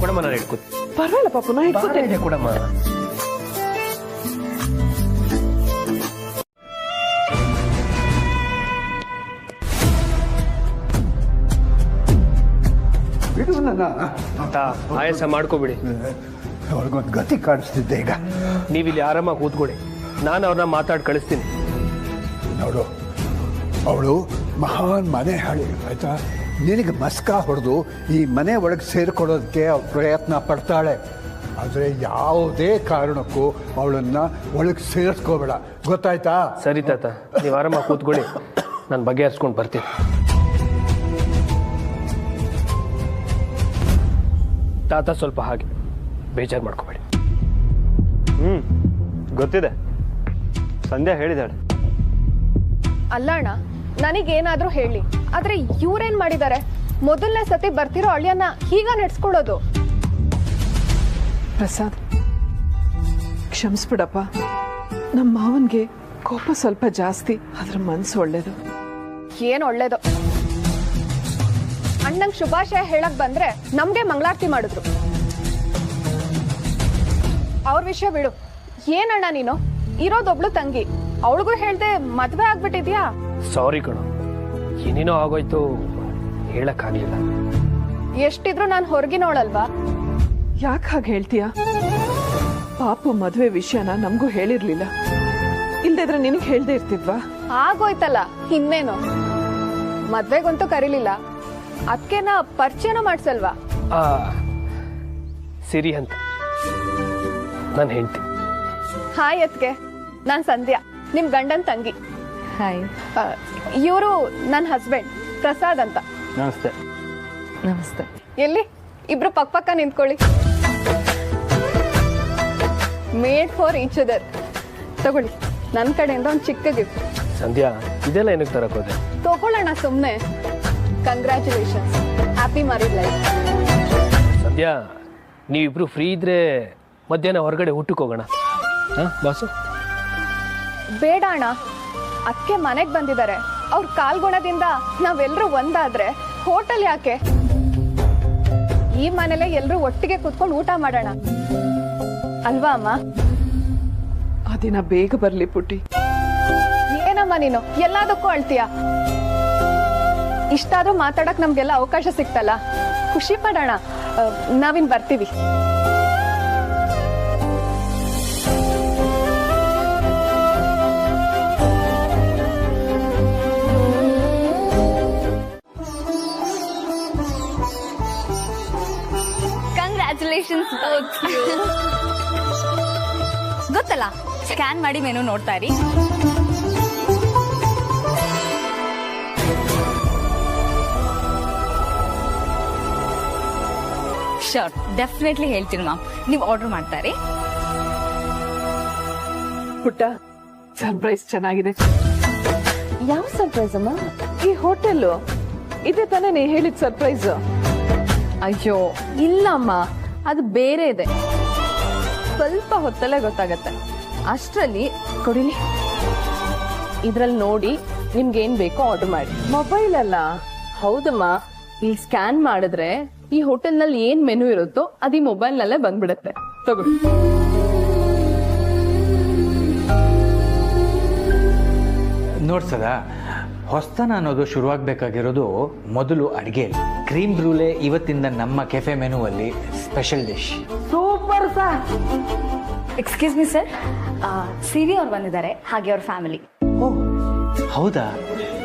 ಕೊಡಮ್ಮ, ನಾನು ಇಟ್ಕೋ. ಪರವಾಗಿಲ್ಲ ಪಾಪು, ನಾ ಇಟ್ಕೊತೀನಿ. ಕೊಡಮ್ಮ. ಬಿಡು ನನ್ನ. ಆಯಾಸ ಮಾಡ್ಕೋಬಿಡಿ. ಅವ್ರಿಗೊಂದು ಗತಿ ಕಾಣಿಸ್ತಿದ್ದೆ ಈಗ. ನೀವಿಲ್ಲಿ ಆರಾಮಾಗಿ ಕೂತ್ಕೊಳ್ಳಿ, ನಾನು ಅವ್ರನ್ನ ಮಾತಾಡಿ ಕಳಿಸ್ತೀನಿ. ನೋಡು, ಅವಳು ಮಹಾನ್ ಮನೆ ಹಾಳಿ ಆಯ್ತಾ. ನಿನಗೆ ಮಸ್ಕ ಹೊಡೆದು ಈ ಮನೆ ಒಳಗೆ ಸೇರಿಕೊಳ್ಳೋದಕ್ಕೆ ಅವಳು ಪ್ರಯತ್ನ ಪಡ್ತಾಳೆ. ಆದರೆ ಯಾವುದೇ ಕಾರಣಕ್ಕೂ ಅವಳನ್ನು ಒಳಗೆ ಸೇರಿಸ್ಕೋಬೇಡ, ಗೊತ್ತಾಯ್ತಾ? ಸರಿ ತಾತ, ನೀವು ಆರಾಮಾಗಿ ಕೂತ್ಕೊಳ್ಳಿ, ನಾನು ಬಗೆಹರಿಸ್ಕೊಂಡು ಬರ್ತೀನಿ. ತಾತ ಸ್ವಲ್ಪ ಹಾಗೆ ಬೇಜಾರು ಮಾಡ್ಕೋಬೇಡಿ. ಗೊತ್ತಿದೆ, ಸಂಧ್ಯಾ ಹೇಳಿದಾಳೆ. ಅಲ್ಲ ಅಣ್ಣ, ನನಗೇನಾದ್ರೂ ಹೇಳಿ, ಆದ್ರೆ ಇವ್ರೇನ್ ಮಾಡಿದ್ದಾರೆ? ಮೊದಲನೇ ಸತಿ ಬರ್ತಿರೋ ಅಳಿಯನ್ನ ಹೀಗ ನಡ್ಸ್ಕೊಳ್ಳೋದು. ಪ್ರಸಾದ್, ಕ್ಷಮಿಸ್ಬಿಡಪ್ಪ. ನಮ್ಮ ಮಾವನ್ಗೆ ಕೋಪ ಸ್ವಲ್ಪ ಜಾಸ್ತಿ, ಅದ್ರ ಮನ್ಸು ಒಳ್ಳೇದು. ಏನ್ ಒಳ್ಳೇದು. ಅಣ್ಣಂಗ್ ಶುಭಾಶಯ ಹೇಳಕ್ ಬಂದ್ರೆ ನಮ್ಗೆ ಮಂಗಳಾರತಿ ಮಾಡಿದ್ರು. ಅವ್ರ ವಿಷಯ ಬಿಡು. ಏನಣ್ಣ ನೀನು, ಇರೋದೊಬ್ಳು ತಂಗಿ, ಅವಳಿಗೂ ಹೇಳ್ದೆ ಮದ್ವೆ ಆಗ್ಬಿಟ್ಟಿದ್ಯಾ? ಸಾರಿ ಕಣೋ, ಏನೇನೋ ಆಗೋಯ್ತು, ಹೇಳಕ್ಕಾಗ್ಲಿಲ್ಲ. ಎಷ್ಟಿದ್ರು ನಾನು ಹೊರಗಿನೋಳಲ್ವಾ? ಯಾಕೆ ಹಾಗೆ ಹೇಳ್ತೀಯ? ಪಾಪು ಮದ್ವೆ ವಿಷಯನ ನಮಗೂ ಹೇಳಿರ್ಲಿಲ್ಲ. ಇಲ್ದಿದ್ರೆ ನಿನಗೆ ಹೇಳ್ದೆ ಇರ್ತಿದ್ವಾ? ಆಗೋಯ್ತಲ್ಲ, ಇನ್ನೇನು. ಮದ್ವೆಗಂತೂ ಕರೀಲಿಲ್ಲ, ಅದಕ್ಕೆ ನಾ ಪರಿಚಯನ ಮಾಡ್ಸಲ್ವಾ? ಸಿರಿ ಅಂತ ನಾನು ಹೇಳ್ತೀನಿ. ಹಾಯ್ ಅತ್ಗೆ, ನಾನ್ ಸಂಧ್ಯಾ, ನಿಮ್ ಗಂಡನ್ ತಂಗಿ. ಹಾಯ್. ಇವರು ನನ್ನ ಹಸ್ಬೆಂಡ್ ಪ್ರಸಾದ್ ಅಂತ. ನಮಸ್ತೆ. ನಮಸ್ತೆ. ಎಲ್ಲಿ ಇಬ್ರು ಪಕ್ಕ ನಿಂತ್ಕೊಳ್ಳಿ. Made for each other. ತಗೊಳ್ಳಿ, ನನ್ನ ಕಡೆಯಿಂದ ಒಂದು ಚಿಕ್ಕ ಗಿಫ್ಟ್. ಸಂಧ್ಯಾ, ಇದೆಲ್ಲ ಏನಕ್ಕೆ ತರಕ್ ಹೋದೆ? ತಗೊಳ್ಳೋಣ ಸುಮ್ಮನೆ. Congratulations, happy married life. Sandhya, ನೀವಿಬ್ರು ಫ್ರೀ ಇದ್ರೆ ಮಧ್ಯಾಹ್ನ ಹೊರಗಡೆ ಊಟಕ್ಕೆ ಹೋಗೋಣ. ಬಾಸು? ಬೇಡ ಅಣ್ಣ, ಅದಕ್ಕೆ ಮನೆಗೆ ಬಂದಿದ್ದಾರೆ. ಅವ್ರ ಕಾಲ್ಗುಣದಿಂದ ನಾವೆಲ್ಲರೂ ಒಂದಾದ್ರೆ ಹೋಟೆಲ್ ಯಾಕೆ? ಈ ಮನೇಲೆ ಎಲ್ಲರೂ ಒಟ್ಟಿಗೆ ಕೂತ್ಕೊಂಡು ಊಟ ಮಾಡೋಣ ಅಲ್ವಾ ಅಮ್ಮ? ಆ ದಿನ ಬೇಗ ಬರ್ಲಿ ಪುಟ್ಟಿ. ಏನಮ್ಮ ನೀನು ಎಲ್ಲದಕ್ಕೂ ಅಳ್ತೀಯ? ಇಷ್ಟಾದ್ರೂ ಮಾತಾಡಕ್ ನಮ್ಗೆಲ್ಲ ಅವಕಾಶ ಸಿಕ್ತಲ್ಲ, ಖುಷಿ ಪಡೋಣ. ನಾವಿನ್ ಬರ್ತೀವಿ. ಕಂಗ್ರ್ಯಾಚುಲೇಷನ್ಸ್. ಗೊತ್ತಲ್ಲ, ಸ್ಕ್ಯಾನ್ ಮಾಡಿ ಮೆನು ನೋಡ್ತಾ ಇರಿ. ಶೋರ್, ಡೆಫಿನೆಟ್ಲಿ ಹೇಳ್ತೀನಿ ಮ್ಯಾಮ್. ನೀವು ಆರ್ಡರ್ ಮಾಡ್ತಾ ಇರಿ. ಪುಟ್ಟ, ಸರ್ಪ್ರೈಸ್ ಚೆನ್ನಾಗಿದೆ. ಯಾವ ಸರ್ಪ್ರೈಸ್ ಅಮ್ಮ? ಈ ಹೋಟೆಲ್ ಇದೆ ತಾನೇ ನೀ ಹೇಳಿದ ಸರ್ಪ್ರೈಸ್? ಅಯ್ಯೋ ಇಲ್ಲಮ್ಮ, ಅದು ಬೇರೆ ಇದೆ. ಸ್ವಲ್ಪ ಹೊತ್ತಲ್ಲೇ ಗೊತ್ತಾಗತ್ತೆ. ಅಷ್ಟರಲ್ಲಿ ಕೊಡಿಲಿ, ಇದ್ರಲ್ಲಿ ನೋಡಿ ನಿಮ್ಗೇನ್ ಬೇಕೋ ಆರ್ಡರ್ ಮಾಡಿ. ಮೊಬೈಲ್ ಅಲ್ಲ? ಹೌದಮ್ಮ, ಇಲ್ಲಿ ಸ್ಕ್ಯಾನ್ ಮಾಡಿದ್ರೆ ಈ ಹೋಟೆಲ್ ನಲ್ಲಿ ಏನ್ ಮೆನು ಇರುತ್ತೋ ಅದು ಈ ಮೊಬೈಲ್ ನಲ್ಲೇ ಬಂದ್ಬಿಡುತ್ತೆ. ತಗೊಳ್ಳಿ. ನೋಡ್ಸದ, ಹೊಸ್ತನ ಅನ್ನೋದು ಶುರುವಾಗಬೇಕಾಗಿರೋದು ಮೊದಲು ಅಡುಗೆ. ಕ್ರೀಮ್ ಬ್ರೂಲೆ ಇವತ್ತಿಂದ ನಮ್ಮ ಕೆಫೆ ಮೆನುವಲ್ಲಿ special dish. Super sir. Excuse me sir, Siri ಅವ್ರು ಬಂದಿದ್ದಾರೆ, ಹಾಗೆ ಅವ್ರ ಫ್ಯಾಮಿಲಿ. ಹೌದಾ?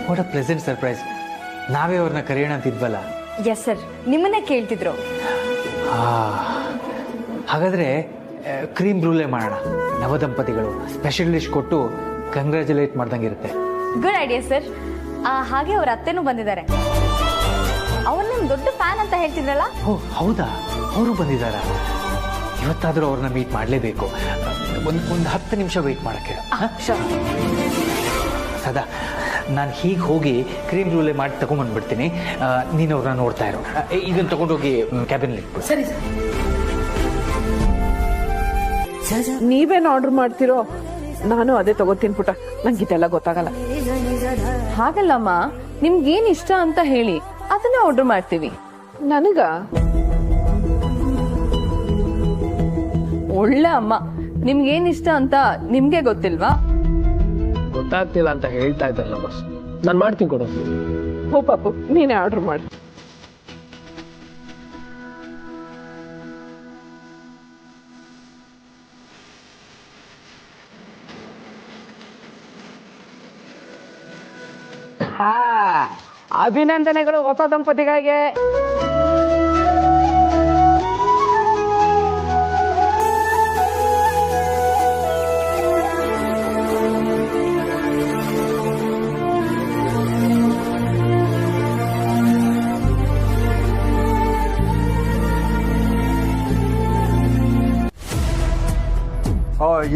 What a pleasant surprise. ನಾವೇ ಅವ್ರನ್ನ ಕರೆಯೋಣ ಅಂತಿದ್ವಲ್ಲ. ಎಸ್ ಸರ್, ನಿಮ್ಮನ್ನೇ ಕೇಳ್ತಿದ್ರು. ಹಾಗಾದ್ರೆ ಕ್ರೀಮ್ ಬ್ರೂಲೆ ಮಾಡೋಣ. ನವದಂಪತಿಗಳು ಸ್ಪೆಷಲ್ ಡಿಶ್ ಕೊಟ್ಟು ಕಂಗ್ರ್ಯಾಚುಲೇಟ್ ಮಾಡ್ದಂಗಿರುತ್ತೆ. Good idea sir. ಹಾಗೆ ಅವ್ರ ಅತ್ತೆನೂ ಬಂದಿದ್ದಾರೆ. ಅವ್ರು ನಿಮ್ ದೊಡ್ಡ ಫ್ಯಾನ್ ಅಂತ ಹೇಳ್ತಿದ್ರಲ್ಲ? ಓ ಹೌದಾ, ಅವರು ಬಂದಿದ್ದಾರ? ಇವತ್ತಾದ್ರೂ ಅವ್ರನ್ನ ಮೀಟ್ ಮಾಡಲೇಬೇಕು. ಒಂದು 10 ನಿಮಿಷ ವೆಯ್ಟ್ ಮಾಡಕ್ಕೆ. ಸದಾ, ನಾನು ಹೀಗೆ ಹೋಗಿ ಕ್ರೀಮ್ ರೂಲೆ ಮಾಡಿ ತಗೊಂಡ್ಬಂದ್ಬಿಡ್ತೀನಿ. ನೀನು ಅವ್ರನ್ನ ನೋಡ್ತಾ ಇರೋ. ಇದನ್ನು ತಗೊಂಡೋಗಿ ಕ್ಯಾಬಿನಲ್ಲಿ ಇಟ್ಬಿಡು. ಸರಿ ಸರ್. ನೀವೇನು ಆರ್ಡರ್ ಮಾಡ್ತೀರೋ ನಾನು ಅದೇ ತಗೋತೀನಿ ಪುಟ, ನಂಗೆ ಇದೆಲ್ಲ ಗೊತ್ತಾಗಲ್ಲ. ಹಾಗಲ್ಲಮ್ಮ, ನಿಮ್ಗೇನ್ ಇಷ್ಟ ಅಂತ ಹೇಳಿ ಅದನ್ನ ಆರ್ಡರ್ ಮಾಡ್ತೀವಿ. ನನಗ ಒಳ್ಳೆ ಅಮ್ಮ, ನಿಮ್ಗೇನ್ ಇಷ್ಟ ಅಂತ ನಿಮ್ಗೆ ಗೊತ್ತಿಲ್ವಾ? ಗೊತ್ತಾಗ್ತಿಲ್ಲ ಅಂತ ಹೇಳ್ತಾ ಇದ್ದಲ್ಲ ಬಸ್, ನಾನು ಮಾಡ್ತೀನಿ ಕೊಡು. ಓ ಪಾಪು, ನೀನೇ ಆರ್ಡರ್ ಮಾಡಿ. ಅಭಿನಂದನೆಗಳು ಹೊಸ ದಂಪತಿಗಳಿಗೆ.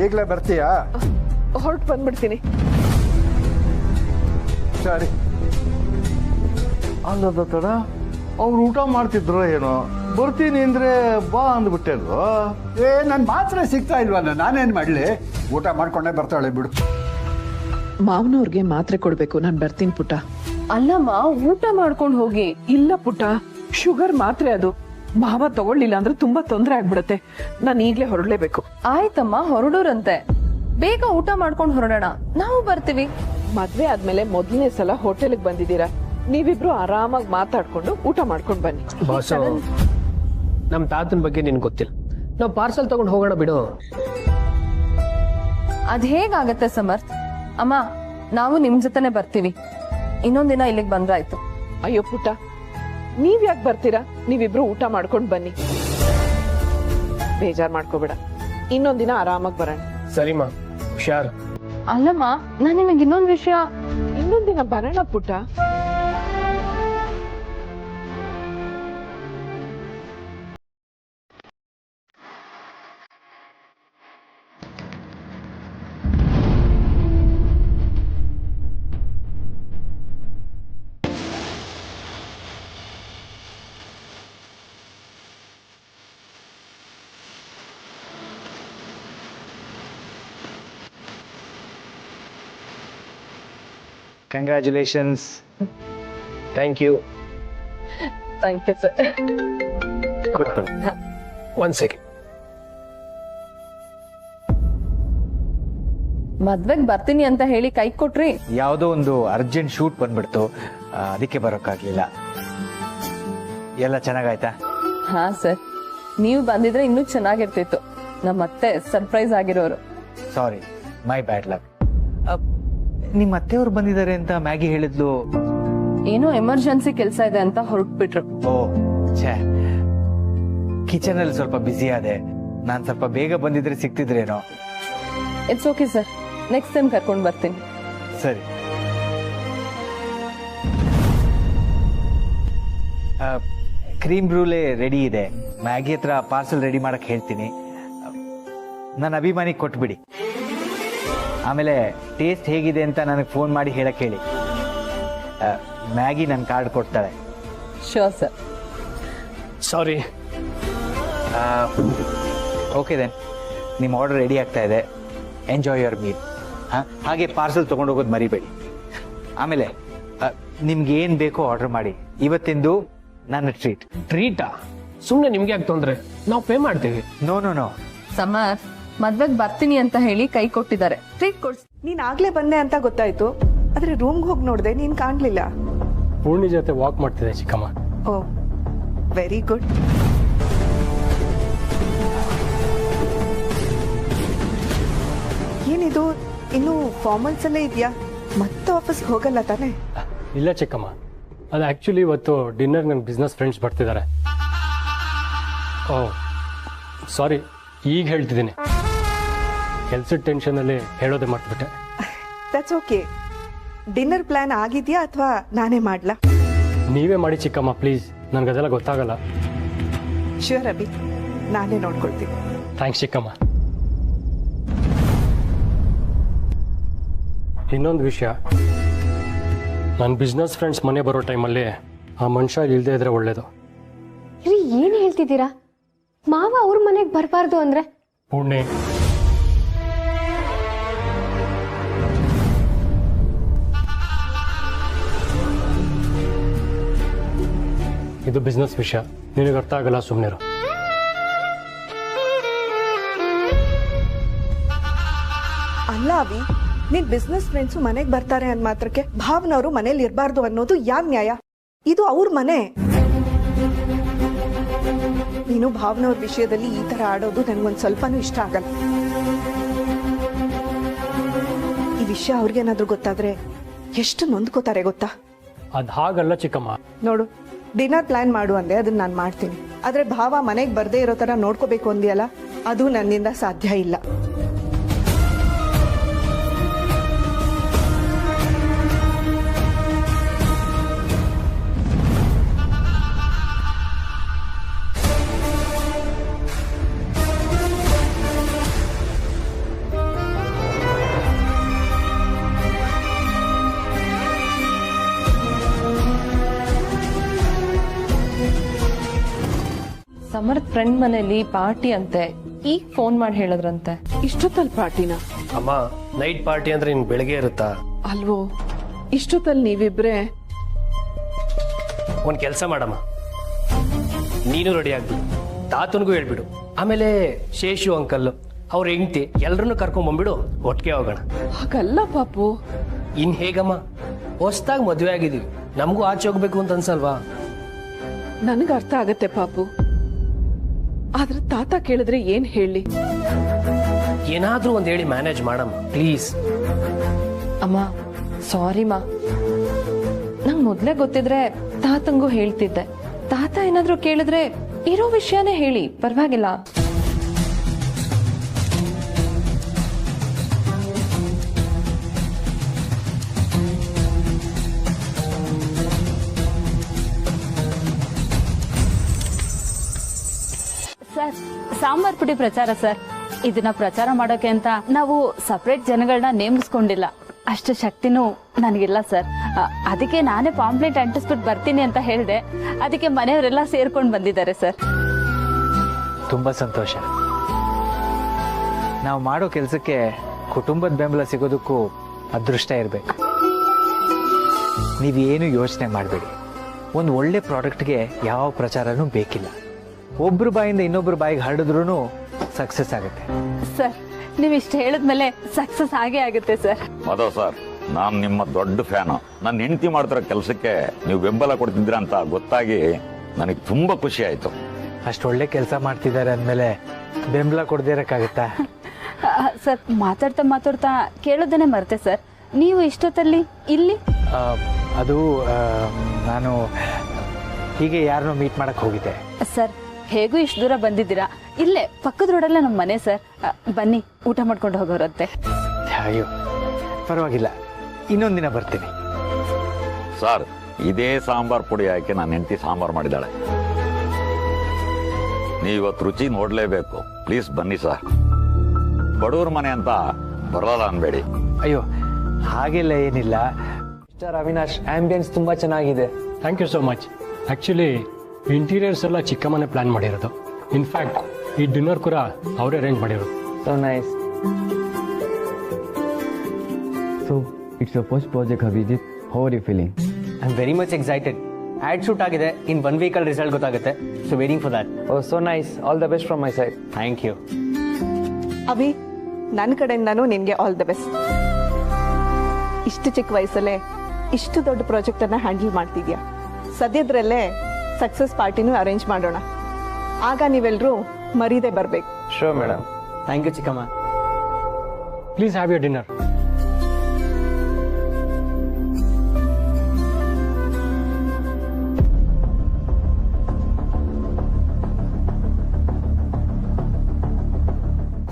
ಈಗಲೇ ಬರ್ತೀಯಾ? ಹೊರಟು ಬಂದ್ಬಿಡ್ತೀನಿ. ಸರಿ. ಅಲ್ಲದ ತಡ ಅವ್ರು ಊಟ ಮಾಡ್ತಿದ್ರು ಏನೋ, ಬರ್ತೀನಿ ಅಂದ್ರೆ ಬಾ ಅಂದ್ಬಿಟ್ಟೆಲ್ವ? ನನ್ನ ಮಾತ್ರ ಸಿಗ್ತಾ ಇಲ್ವಲ್ಲ, ನಾನೇನ್ ಮಾಡ್ಲಿ? ಊಟ ಮಾಡ್ಕೊಂಡೇ ಬರ್ತಾಳೆ ಬಿಡು. ಮಾವನವ್ರಿಗೆ ಮಾತ್ರೆ ಕೊಡ್ಬೇಕು, ನಾನು ಬರ್ತೀನಿ ಪುಟ್ಟ. ಅಲ್ಲಮ್ಮ, ಊಟ ಮಾಡ್ಕೊಂಡು ಹೋಗಿ. ಇಲ್ಲ ಪುಟ್ಟ, ಶುಗರ್ ಮಾತ್ರೆ ಅದು. ಮಾವ ತಗೊಳ್ಳಿಲ್ಲ ಅಂದ್ರೆ ತುಂಬಾ ತೊಂದರೆ ಆಗ್ಬಿಡತ್ತೆ. ನಾನು ಈಗ್ಲೇ ಹೊರಡ್ಲೇಬೇಕು. ಆಯ್ತಮ್ಮ, ಹೊರಡೋರಂತೆ. ಬೇಗ ಊಟ ಮಾಡ್ಕೊಂಡು ಹೊರಡೋಣ, ನಾವು ಬರ್ತೀವಿ. ಮದ್ವೆ ಆದ್ಮೇಲೆ ಮೊದಲನೇ ಸಲ ಹೋಟೆಲ್ಗೆ ಬಂದಿದ್ದೀರಾ, ನೀವಿಬ್ರು ಆರಾಮಾಗಿ ಮಾತಾಡ್ಕೊಂಡು ಊಟ ಮಾಡ್ಕೊಂಡು ಬನ್ನಿ. ಬಾಸು, ನಮ್ಮ ತಾತನ ಬಗ್ಗೆ ನಿನ್ಗೆ ಗೊತ್ತಿಲ್ಲ, ನಾವು ಪಾರ್ಸಲ್ ತಗೊಂಡು ಹೋಗೋಣ ಬಿಡು. ಅದ್ ಹೇಗಾಗತ್ತೆ ಸಮರ್ಥ್? ಅಮ್ಮ, ನಾವು ನಿಮ್ ಜೊತೆನೆ ಬರ್ತೀವಿ. ಇನ್ನೊಂದಿನ ಇಲ್ಲಿಗೆ ಬಂದ್ರಾಯ್ತು. ಅಯ್ಯೋ ಪುಟ್ಟ, ನೀವ್ ಯಾಕೆ ಬರ್ತೀರಾ? ನೀವಿಬ್ರು ಊಟ ಮಾಡ್ಕೊಂಡು ಬನ್ನಿ, ಬೇಜಾರ್ ಮಾಡ್ಕೋಬೇಡ. ಇನ್ನೊಂದಿನ ಆರಾಮಾಗಿ ಬರೋಣ. ಸರಿಮಾ, ಹುಷಾರ್. ಅಲ್ಲಮ್ಮ, ನಾನು ನಿಮಗೆ ಇನ್ನೊಂದು ವಿಷಯ. ಇನ್ನೊಂದಿನ ಬರೋಣ ಪುಟ್ಟ. Congratulations. Thank you. Thank you sir. One second. ಮದ್ವೆಗ್ ಬರ್ತೀನಿ ಅಂತ ಹೇಳಿ ಕೈ ಕೊಟ್ರಿ. ಯಾವುದೋ ಒಂದು ಅರ್ಜೆಂಟ್ ಶೂಟ್ ಬಂದ್ಬಿಡ್ತು, ಅದಕ್ಕೆ ಬರೋಕ್ಕಾಗ್ಲಿಲ್ಲ. ಎಲ್ಲ ಚೆನ್ನಾಗಾಯ್ತಾ? ಹಾ ಸರ್, ನೀವು ಬಂದಿದ್ರೆ ಇನ್ನೂ ಚೆನ್ನಾಗಿರ್ತಿತ್ತು. ನಮ್ಮತ್ತೆ ಸರ್ಪ್ರೈಸ್ ಆಗಿರೋರು. ಸಾರಿ, ಮೈ ಬ್ಯಾಡ್ ಲಕ್. ನಿಮ್ಮ ಅತ್ತೆಯವ್ರು ಬಂದಿದ್ದಾರೆ ಅಂತ ಮ್ಯಾಗಿ ಹೇಳಿದ್ಲು. ಏನೋ ಎಮರ್ಜೆನ್ಸಿ ಕೆಲಸ ಇದೆ ಅಂತ ಹೊರಟ್ಬಿಟ್ರು. ಓ ಛೇ, ಕಿಚನ್ ಅಲ್ಲಿ ಸ್ವಲ್ಪ ಬ್ಯುಸಿ ಆದೆ. ನಾನ್ ಸ್ವಲ್ಪ ಬೇಗ ಬಂದಿದ್ರೆ ಸಿಕ್ತಿದ್ರೇನೋ. It's okay sir, next time ಕರ್ಕೊಂಡು ಬರ್ತೀನಿ. ಸರಿ. ಕ್ರೀಮ್ ಬ್ರೂಲೆ ರೆಡಿ ಇದೆ, ಮ್ಯಾಗಿ ಹತ್ರ ಪಾರ್ಸಲ್ ರೆಡಿ ಮಾಡಕ್ ಹೇಳ್ತೀನಿ. ನನ್ನ ಅಭಿಮಾನಿ ಕೊಟ್ಬಿಡಿ. ಆಮೇಲೆ ಟೇಸ್ಟ್ ಹೇಗಿದೆ ಅಂತ ನನಗೆ ಫೋನ್ ಮಾಡಿ ಹೇಳಕ್ ಹೇಳಿ. ಮ್ಯಾಗಿ ನನ್ನ ಕಾರ್ಡ್ ಕೊಡ್ತಾಳೆ. Sure sir. Sorry. Okay then, ನಿಮ್ಮ ಆರ್ಡರ್ ರೆಡಿ ಆಗ್ತಾ ಇದೆ. Enjoy your meal. ಹಾಗೆ ಪಾರ್ಸಲ್ ತೊಗೊಂಡೋಗೋದು ಮರಿಬೇಡಿ. ಆಮೇಲೆ ನಿಮ್ಗೆ ಏನು ಬೇಕೋ ಆರ್ಡರ್ ಮಾಡಿ. ಇವತ್ತಿಂದು ನನ್ನ ಟ್ರೀಟ್. ಟ್ರೀಟಾ? ಸುಮ್ಮನೆ ನಿಮ್ಗೆ ಯಾಕೆ ತೊಂದರೆ, ನಾವು ಪೇ ಮಾಡ್ತೀವಿ. ನೋ ನೋ ನೋ ಸಮರ್, ಮದ್ವೆಗ್ ಬರ್ತೀನಿ ಅಂತ ಹೇಳಿ ಕೈ ಕೊಟ್ಟಿದ್ದಾರೆ, ಟ್ರೀಟ್ ಕೊಡ್ಸಿ. ನೀನ್ ಆಗ್ಲೇ ಬಂದೆ ಅಂತ ಗೊತ್ತಾಯ್ತು, ಆದ್ರೆ ರೂಮ್ಗೆ ಹೋಗಿ ನೋಡ್ದೆ, ನೀನ್ ಕಾಣ್ಲಿಲ್ಲ. ಪೂರ್ಣಿ ಜೊತೆ ವಾಕ್ ಮಾಡ್ತಿದ್ದೆ ಚಿಕ್ಕಮ್ಮ. ಓ, ವೆರಿ ಗುಡ್. ಏನಿದು, ಇನ್ನು ಫಾರ್ಮಲ್ಸ್ ಅಲ್ಲೇ ಇದೆಯಾ? ಮತ್ತೆ ಆಫೀಸ್ಗೆ ಹೋಗಲ್ಲ ತಾನೆ? ಇಲ್ಲ ಚಿಕ್ಕಮ್ಮ, ಅದು ಆ್ಯಕ್ಚುಲಿ ಇವತ್ತು ಡಿನ್ನರ್ ನನ್ನ ಬಿಸ್ನೆಸ್ ಫ್ರೆಂಡ್ಸ್ ಬರ್ತಿದ್ದಾರೆ. ಓ ಸಾರಿ, ಈಗ ಹೇಳ್ತಿದ್ದೀನಿ. ಕೆಲಸದ ಟೆನ್ಷನಲ್ಲಿ ಹೇಳೋದೇ ಮಾಡ್ಬಿಟ್ಟೆ. That's okay. ಡಿನ್ನರ್ ಪ್ಲಾನ್ ಆಗಿದೆಯಾ ಅಥವಾ ನಾನೇ ಮಾಡ್ಲಾ? ನೀವೇ ಮಾಡಿ ಚಿಕ್ಕಮ್ಮ ಪ್ಲೀಸ್, ನನಗದೆಲ್ಲ ಗೊತ್ತಾಗಲ್ಲ. ಶ್ಯೂರ್ ಅಭಿ, ನಾನೇ ನೋಡ್ಕೊಳ್ತೀನಿ. ಥ್ಯಾಂಕ್ಸ್ ಚಿಕ್ಕಮ್ಮ. ಇನ್ನೊಂದು ವಿಷಯ, ನನ್ನ ಬಿಸ್ನೆಸ್ ಫ್ರೆಂಡ್ಸ್ ಮನೆ ಬರೋ ಟೈಮಲ್ಲಿ ಆ ಮನುಷ್ಯ ಇಲ್ಲದೆ ಇದ್ರೆ ಒಳ್ಳೇದು. ಏನು ಹೇಳ್ತಿದ್ದೀರಾ? ಮಾವ ಅವ್ರ ಮನೆಗೆ ಬರಬಾರ್ದು ಅಂದ್ರೆ? ಪುಣ್ಯ ಇದು ಬಿಸ್ನೆಸ್ ವಿಷಯ, ನಿನಗೆ ಅರ್ಥ ಆಗಲ್ಲ, ಸುಮ್ಮನಿರು. ಅಲ್ಲ ಅವಿ, ನಿನ್ ಬಿಸ್ನೆಸ್ ಫ್ರೆಂಡ್ಸು ಮನೆಗೆ ಬರ್ತಾರೆ ಅಂದ ಮಾತ್ರಕ್ಕೆ ಭಾವನವರು ಮನೇಲಿ ಇರಬಾರ್ದು ಅನ್ನೋದು ಯಾವ ನ್ಯಾಯ? ಇದು ಅವ್ರ ಮನೆ. ನೀನು ಭಾವನವ್ರ ವಿಷಯದಲ್ಲಿ ಈ ತರ ಆಡೋದು ನನ್ಗೊಂದ್ ಸ್ವಲ್ಪನೂ ಇಷ್ಟ ಆಗಲ್ಲ. ಈ ವಿಷಯ ಅವ್ರಿಗೇನಾದ್ರೂ ಗೊತ್ತಾದ್ರೆ ಎಷ್ಟು ನೊಂದ್ಕೋತಾರೆ ಗೊತ್ತಾ? ಅದು ಹಾಗಲ್ಲ ಚಿಕ್ಕಮ್ಮ. ನೋಡು, ಡಿನ್ನರ್ ಪ್ಲಾನ್ ಮಾಡು ಅಂದೆ, ಅದನ್ನ ನಾನು ಮಾಡ್ತೀನಿ. ಆದ್ರೆ ಭಾವ ಮನೆಗೆ ಬರ್ದೇ ಇರೋ ತರ ನೋಡ್ಕೋಬೇಕು ಅಂದಿಯಲ್ಲ, ಅದು ನನ್ನಿಂದ ಸಾಧ್ಯ ಇಲ್ಲ. ಸಮರ್ಥ್ ಫ್ರೆಂಡ್ ಮನೇಲಿ ಪಾರ್ಟಿ ಅಂತೆ, ಈಗ ಫೋನ್ ಮಾಡಿ ಹೇಳಿದ್ರಂತೆ. ಇಷ್ಟೊತ್ತಲ್ಲಿ ಪಾರ್ಟಿನ? ಅಮ್ಮ, ನೈಟ್ ಪಾರ್ಟಿ ಅಂದ್ರೆ ಇನ್ ಬೆಳಗ್ಗೆ ಇರುತ್ತಾ? ಅಲ್ವೋ, ಇಷ್ಟೊತ್ತಲ್ಲಿ ನೀವಿಬ್ರೆ. ಒಂದ್ ಕೆಲಸ ಮಾಡಮ್ಮ, ನೀನು ರೆಡಿ ಆಗ್ಬಿಡು, ತಾತನಿಗೂ ಹೇಳ್ಬಿಡು, ಆಮೇಲೆ ಶೇಷು ಅಂಕಲ್ ಅವ್ರ ಹೆಂಡತಿ ಎಲ್ರನ್ನೂ ಕರ್ಕೊಂಡ್ ಬಂದ್ಬಿಡು, ಒಟ್ಟಿಗೆ ಹೋಗೋಣ. ಹಾಗಲ್ಲ ಪಾಪು. ಇನ್ ಹೇಗಮ್ಮ, ಹೊಸ್ದಾಗಿ ಮದುವೆ ಆಗಿದೀವಿ, ನಮಗೂ ಆಚೆ ಹೋಗ್ಬೇಕು ಅಂತ ಅನ್ಸಲ್ವಾ? ನನಗೆ ಅರ್ಥ ಆಗತ್ತೆ ಪಾಪು, ಆದ್ರೆ ತಾತ ಕೇಳಿದ್ರೆ ಏನ್ ಹೇಳಿ? ಏನಾದ್ರೂ ಒಂದ್ ಹೇಳಿ ಮ್ಯಾನೇಜ್ ಮಾಡಮ್ಮ ಪ್ಲೀಸ್. ಅಮ್ಮ ಸಾರಿ ಮಾ, ನಂಗೆ ಮೊದ್ಲೇ ಗೊತ್ತಿದ್ರೆ ತಾತಂಗೂ ಹೇಳ್ತಿದ್ದೆ. ತಾತ ಏನಾದ್ರೂ ಕೇಳಿದ್ರೆ ಇರೋ ವಿಷಯನೇ ಹೇಳಿ, ಪರವಾಗಿಲ್ಲ. ಸರ್, ಸಾಂಬಾರ್ ಪುಡಿ ಪ್ರಚಾರ ಸರ್. ಇದನ್ನ ಪ್ರಚಾರ ಮಾಡೋಕೆ ಅಂತ ನಾವು ಸಪರೇಟ್ ಜನಗಳನ್ನ ನೇಮಿಸ್ಕೊಂಡಿಲ್ಲ, ಅಷ್ಟು ಶಕ್ತಿನೂ ನನಗಿಲ್ಲ ಸರ್. ಅದಕ್ಕೆ ನಾನೇ ಪಾಂಪ್ಲೆಟ್ ಅಂಟಿಸ್ಬಿಟ್ಟು ಬರ್ತೀನಿ ಅಂತ ಹೇಳಿದೆ. ಅದಕ್ಕೆ ಮನೆಯವರೆಲ್ಲ ಸೇರ್ಕೊಂಡು ಬಂದಿದ್ದಾರೆ ಸರ್. ತುಂಬ ಸಂತೋಷ. ನಾವು ಮಾಡೋ ಕೆಲಸಕ್ಕೆ ಕುಟುಂಬದ ಬೆಂಬಲ ಸಿಗೋದಕ್ಕೂ ಅದೃಷ್ಟ ಇರಬೇಕು. ನೀವೇನು ಯೋಚನೆ ಮಾಡಬೇಡಿ. ಒಂದು ಒಳ್ಳೆ ಪ್ರಾಡಕ್ಟ್ಗೆ ಯಾವ ಪ್ರಚಾರನೂ ಬೇಕಿಲ್ಲ. ಒಬ್ರು ಬಾಯಿಂದ ಇನ್ನೊಬ್ರು ಬಾಯಿಗೆ ಹರಡಿದ್ರೂ ಸಕ್ಸಸ್ ಆಗುತ್ತೆ. ಸರ್, ನೀವು ಇಷ್ಟು ಹೇಳಿದ್ಮೇಲೆ ಸಕ್ಸಸ್ ಆಗೇ ಆಗುತ್ತೆ ಸರ್. ಮಾಧವ್ ಸರ್, ನಾನು ನಿಮ್ಮ ದೊಡ್ಡ ಫ್ಯಾನು. ನನ್ನ ಹೆಂಡತಿ ಮಾಡ್ತಿರೋ ಕೆಲಸಕ್ಕೆ ನೀವು ಬೆಂಬಲ ಕೊಡ್ತಿದ್ದೀರಾ ಅಂತ ಗೊತ್ತಾಗಿ ನನಗೆ ತುಂಬ ಖುಷಿ ಆಯಿತು. ಅಷ್ಟು ಒಳ್ಳೆ ಕೆಲಸ ಮಾಡ್ತಿದ್ದಾರೆ ಅಂದಮೇಲೆ ಬೆಂಬಲ ಕೊಡದೇ ಇರೋಕ್ಕಾಗುತ್ತಾ? ಸರ್, ಮಾತಾಡ್ತಾ ಕೇಳೋದನ್ನೇ ಮರ್ತೆ ಸರ್. ನೀವು ಇಷ್ಟೊತ್ತಲ್ಲಿ ಇಲ್ಲಿ? ಅದು ನಾನು ಹೀಗೆ ಯಾರನ್ನೋ ಮೀಟ್ ಮಾಡಕ್ಕೆ ಹೋಗಿದ್ದೆ. ಸರ್, ಹೇಗೂ ಇಷ್ಟು ದೂರ ಬಂದಿದ್ದೀರಾ, ಇಲ್ಲೇ ಪಕ್ಕದ ರೋಡಲ್ಲೇ ನಮ್ಮ ಮನೆ ಸರ್. ಬನ್ನಿ, ಊಟ ಮಾಡ್ಕೊಂಡು ಹೋಗೋರಂತೆ. ಅಯ್ಯೋ ಪರವಾಗಿಲ್ಲ, ಇನ್ನೊಂದು ದಿನ ಬರ್ತೀನಿ. ಸರ್, ಇದೇ ಸಾಂಬಾರ್ ಪುಡಿ ಹಾಕಿ ನನ್ನ ಹೆಂಡತಿ ಸಾಂಬಾರ್ ಮಾಡಿದ್ದಾಳೆ. ನೀವತ್ತು ರುಚಿ ನೋಡಲೇಬೇಕು. ಪ್ಲೀಸ್ ಬನ್ನಿ ಸರ್. ಬಡವ್ರ ಮನೆ ಅಂತ ಬರಲ್ಲ ಅನ್ಬೇಡಿ. ಅಯ್ಯೋ ಹಾಗೆಲ್ಲ ಏನಿಲ್ಲ. ಮಿಸ್ಟರ್ ಅವಿನಾಶ್, ಆಂಬಿಯನ್ಸ್ ತುಂಬ ಚೆನ್ನಾಗಿದೆ. Thank you so much. Actually interiors ಎಲ್ಲ ಚಿಕ್ಕಮ್ಮನೇ ಪ್ಲಾನ್ ಮಾಡಿರೋದು. ಇನ್ಫ್ಯಾಕ್ಟ್ ಈ ಡಿನ್ನರ್ ಕೂಡ ಅವರೇ ಅರೇಂಜ್ ಮಾಡಿರೋದು. So nice. So it's your first project Abhijit. How are you feeling? I am very much excited. Ad shoot ಆಗಿದೆ, ಇನ್ 1 week ಅಲ್ಲಿ ರಿಸಲ್ಟ್ ಗೊತ್ತಾಗುತ್ತೆ. So waiting for that. Oh so nice. All the best from my side. Thank you. Abhi, ನನ್ನ ಕಡೆಯಿಂದಾನು ನಿನ್ಗೆ all the best. ಇಷ್ಟು ಚಿಕ್ಕ ವಯಸ್ಸಲ್ಲೇ ಇಷ್ಟು ದೊಡ್ಡ ಪ್ರಾಜೆಕ್ಟ್ ಅನ್ನ ಹ್ಯಾಂಡಲ್ ಮಾಡ್ತಿದ್ಯಾ. ಸದ್ಯದ್ರಲ್ಲೇ ಸಕ್ಸಸ್ ಪಾರ್ಟಿನೂ ಅರೇಂಜ್ ಮಾಡೋಣ. ಆಗ ನೀವೆಲ್ಲರೂ ಮರೀದೆ ಬರ್ಬೇಕು. Sure madam. ಥ್ಯಾಂಕ್ ಯು ಚಿಕ್ಕಮ್ಮ. Please have your dinner.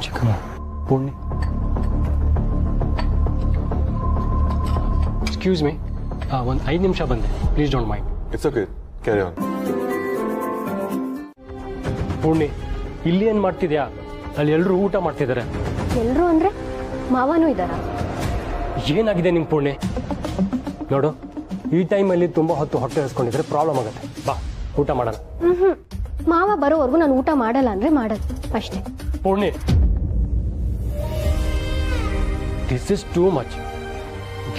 ಚಿಕ್ಕಮ್ಮ, ಪುಣ್ಯ. ಎಕ್ಸ್ಕ್ಯೂಸ್ ಮೀ, ಒಂದು 5 ನಿಮಿಷ ಬಂದೆ. Please don't mind. It's okay, carry on. Poorni, ಇಲ್ಲಿ ಏನು ಮಾಡ್ತಿದ್ಯಾ? ಅಲ್ಲಿ ಎಲ್ಲರೂ ಊಟ ಮಾಡ್ತಿದ್ದಾರೆ. ಎಲ್ಲರೂ ಅಂದ್ರೆ ಮಾವನೂ ಇದ್ದಾರಾ? ಏನಾಗಿದೆ ನಿಮ್ಮ ಪೂರ್ಣಿ? ನೋಡು, ಈ ಟೈಮಲ್ಲಿ ತುಂಬ ಹೊತ್ತು ಹೊಟ್ಟೆ ಹಸ್ಕೊಂಡಿದ್ರೆ ಪ್ರಾಬ್ಲಮ್ ಆಗುತ್ತೆ. ಬಾ, ಊಟ ಮಾಡೋಣ. ಮಾವ ಬರೋವರೆಗೂ ನಾನು ಊಟ ಮಾಡಲ್ಲ ಅಂದ್ರೆ ಮಾಡಲ್ಲ ಅಷ್ಟೇ. Poorni, this is too much.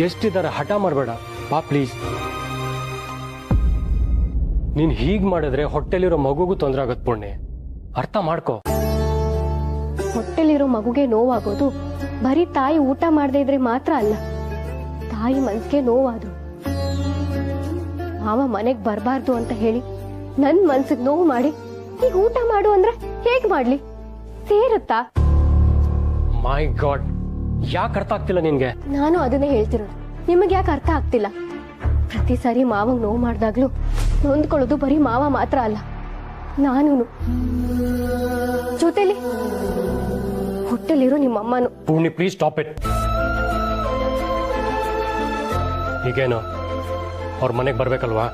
Guest ಇದ್ದಾರೆ, ಹಠ ಮಾಡಬೇಡ. ಬಾ ಪ್ಲೀಸ್. ನೀನು ಹೀಗೆ ಮಾಡಿದ್ರೆ ಹೊಟ್ಟೆಲಿರೋ ಮಗುಗೂ ತೊಂದರೆ ಆಗತ್ತೆ ಪುಣ್ಯ. ಅರ್ಥ ಮಾಡ್ಕೋ. ಹೊಟ್ಟೆಲಿರೋ ಮಗುಗೆ ನೋವಾಗೋದು ಬರೀ ತಾಯಿ ಊಟ ಮಾಡದೇ ಇದ್ರೆ ಮಾತ್ರ ಅಲ್ಲ, ತಾಯಿ ಮನ್ಸಿಗೆ ನೋವಾದ್ರು. ಮಾವ ಮನೆಗ್ ಬರಬಾರ್ದು ಅಂತ ಹೇಳಿ ನನ್ ಮನ್ಸಿಗೆ ನೋವು ಮಾಡಿ ಈಗ ಊಟ ಮಾಡು ಅಂದ್ರೆ ಹೇಗ್ ಮಾಡ್ಲಿ? ಸೇರುತ್ತಾ? ಮೈ ಗಾಡ್, ಯಾಕೆ ಅರ್ಥ ಆಗ್ತಿಲ್ಲ ನಿನ್ಗೆ? ನಾನು ಅದನ್ನೇ ಹೇಳ್ತಿರೋದು, ನಿಮಗೆ ಯಾಕೆ ಅರ್ಥ ಆಗ್ತಿಲ್ಲ? ಪ್ರತಿ ಸಾರಿ ಮಾವಂಗ್ ನೋವು ಮಾಡ್ದಾಗ್ಲೂ ನೊಂದ್ಕೊಳ್ಳೋದು ಬರೀ ಮಾವ ಮಾತ್ರ ಅಲ್ಲ, ನಾನು ಜೊತೆಲಿ ಹೊಟ್ಟೆಲಿರೋ ನಿಮ್ಮಮ್ಮನು. Poorni please stop it. ಈಗೇನು ಅವ್ರ ಮನೆಗೆ ಬರ್ಬೇಕಲ್ವಾ?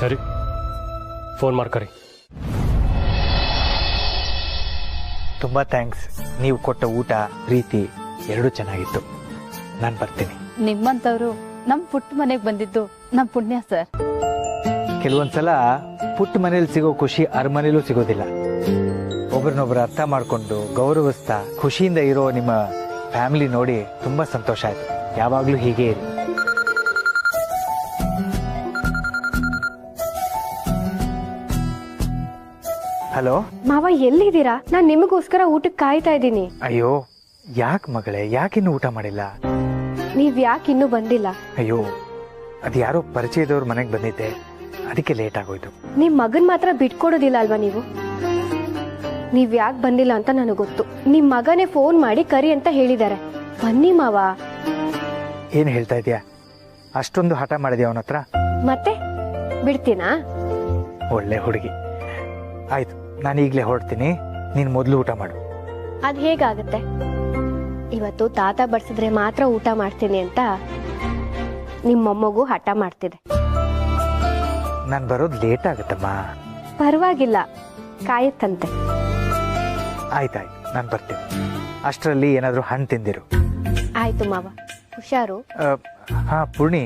ಸರಿ, ಫೋನ್ ಮಾಡ್ಕರಿ. ತುಂಬ ಥ್ಯಾಂಕ್ಸ್. ನೀವು ಕೊಟ್ಟ ಊಟ ಪ್ರೀತಿ ಎರಡೂ ಚೆನ್ನಾಗಿತ್ತು. ನಾನು ಬರ್ತೀನಿ. ನಿಮ್ಮಂತವ್ರು ನಮ್ ಪುಟ್ಟ ಮನೆಗ್ ಬಂದಿದ್ದು ನಮ್ ಪುಣ್ಯ ಸರ್. ಕೆಲವೊಂದ್ಸಲ ಪುಟ್ಟ ಮನೇಲಿ ಸಿಗೋ ಖುಷಿ ಅರಮನೇಲೂ ಸಿಗೋದಿಲ್ಲ. ಒಬ್ರನ್ನೊಬ್ರು ಅರ್ಥ ಮಾಡ್ಕೊಂಡು ಗೌರವಿಸ್ತಾ ಖುಷಿಯಿಂದ ಇರೋ ನಿಮ್ಮ ಫ್ಯಾಮಿಲಿ ನೋಡಿ ತುಂಬಾ ಸಂತೋಷ ಆಯ್ತು. ಯಾವಾಗ್ಲೂ ಹೀಗೆ ಇರಿ. ಹಲೋ ಮಾವ, ಎಲ್ಲಿದ್ದೀರಾ? ನಾನ್ ನಿಮಗೋಸ್ಕರ ಊಟಕ್ಕೆ ಕಾಯ್ತಾ ಇದ್ದೀನಿ. ಅಯ್ಯೋ ಯಾಕೆ ಮಗಳೇ, ಯಾಕಿನ್ನು ಊಟ ಮಾಡಿಲ್ಲ? ನೀವ್ ಯಾಕೆ ಇನ್ನೂ ಬಂದಿಲ್ಲ? ಅಯ್ಯೋ ಅದು ಯಾರೋ ಪರಿಚಯದವ್ರ ಮನೆಗೆ ಬಂದಿದ್ದೆ, ಅದಕ್ಕೆ ಲೇಟ್ ಆಗೋಯ್ತು. ನಿಮ್ ಮಗನ್ ಮಾತ್ರ ಬಿಟ್ಕೊಡೋದಿಲ್ಲ ಅಲ್ವಾ ನೀವು? ನೀವ್ ಯಾಕೆ ಬಂದಿಲ್ಲ ಅಂತ ನನಗೆ ಗೊತ್ತು. ನಿಮ್ ಮಗನೇ ಫೋನ್ ಮಾಡಿ ಕರಿ ಅಂತ ಹೇಳಿದ್ದಾರೆ. ಬನ್ನಿ ಮಾವ. ಏನ್ ಹೇಳ್ತಾ ಇದೀಯಾ? ಅಷ್ಟೊಂದು ಹಠ ಮಾಡಿದ್ಯಾ ಅವನ ಹತ್ರ? ಮತ್ತೆ ಬಿಡ್ತೀನಾ? ಒಳ್ಳೆ ಹುಡುಗಿ. ಆಯ್ತು, ನಾನು ಈಗಲೇ ಹೊರಡ್ತೀನಿ. ನೀನ್ ಮೊದಲು ಊಟ ಮಾಡು. ಅದ್ ಹೇಗಾಗತ್ತೆ? ಇವತ್ತು ತಾತ ಬಡ್ಸಿದ್ರೆ ಮಾತ್ರ ಊಟ ಮಾಡ್ತೀನಿ ಅಂತ ನಿಮ್ ಮೊಮ್ಮಗು ಹಠ ಮಾಡ್ತಿದೆ. ನಾನು ಬರೋದು ಲೇಟ್ ಆಗುತ್ತಮ್ಮ. ಪರವಾಗಿಲ್ಲ, ಕಾಯತ್ತಂತೆ. ಆಯ್ತಾಯ್ತು, ನಾನು ಬರ್ತೀನಿ. ಅಷ್ಟರಲ್ಲಿ ಏನಾದರೂ ಹಣ್ಣು ತಿಂದಿರು. ಆಯ್ತು ಮಾವ, ಹುಷಾರು. ಹಾ ಪೂರ್ಣಿ,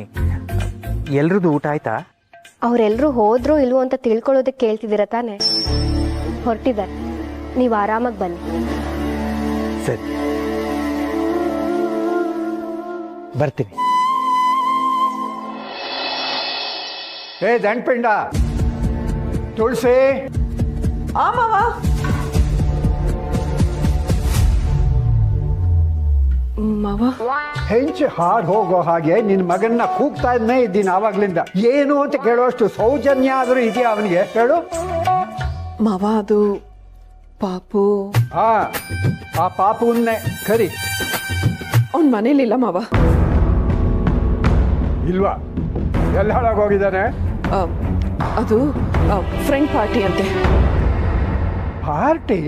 ಎಲ್ರದ್ದು ಊಟ ಆಯ್ತಾ? ಅವ್ರೆಲ್ರೂ ಹೋದ್ರೋ ಇಲ್ವೋ ಅಂತ ತಿಳ್ಕೊಳ್ಳೋದಕ್ಕೆ ಕೇಳ್ತಿದ್ದೀರ ತಾನೆ? ಹೊರಟಿದ್ದಾರೆ, ನೀವು ಆರಾಮಾಗಿ ಬನ್ನಿ. ಸರಿ, ಬರ್ತೀನಿ. ಏ ದಂಡ್ಪಿಂಡ, ತುಳಸಿ. ಆಮವ. ಮಾವ, ಹೆಂಚು ಹಾರ್ ಹೋಗೋ ಹಾಗೆ ನಿನ್ ಮಗನ್ನ ಕೂಗ್ತಾನೆ ಇದ್ದೀನಿ ಆವಾಗ್ಲಿಂದ. ಏನು ಅಂತ ಕೇಳೋಷ್ಟು ಸೌಜನ್ಯ ಆದ್ರೂ ಇದೆಯಾ ಅವನಿಗೆ? ಹೇಳು. ಮಾವ, ಅದು ಪಾಪು. ಆ ಪಾಪುನ್ನೇ ಕರಿ. ಅವನ್ ಮನೇಲಿಲ್ಲ ಮಾವ. ಇಲ್ವಾ? ಎಲ್ಲ ಹಾಳಾಗೋಗಿದ್ದಾನೆ. ಅದು ಫ್ರೆಂಡ್ ಪಾರ್ಟಿ ಅಂತೆ. ಪಾರ್ಟಿ?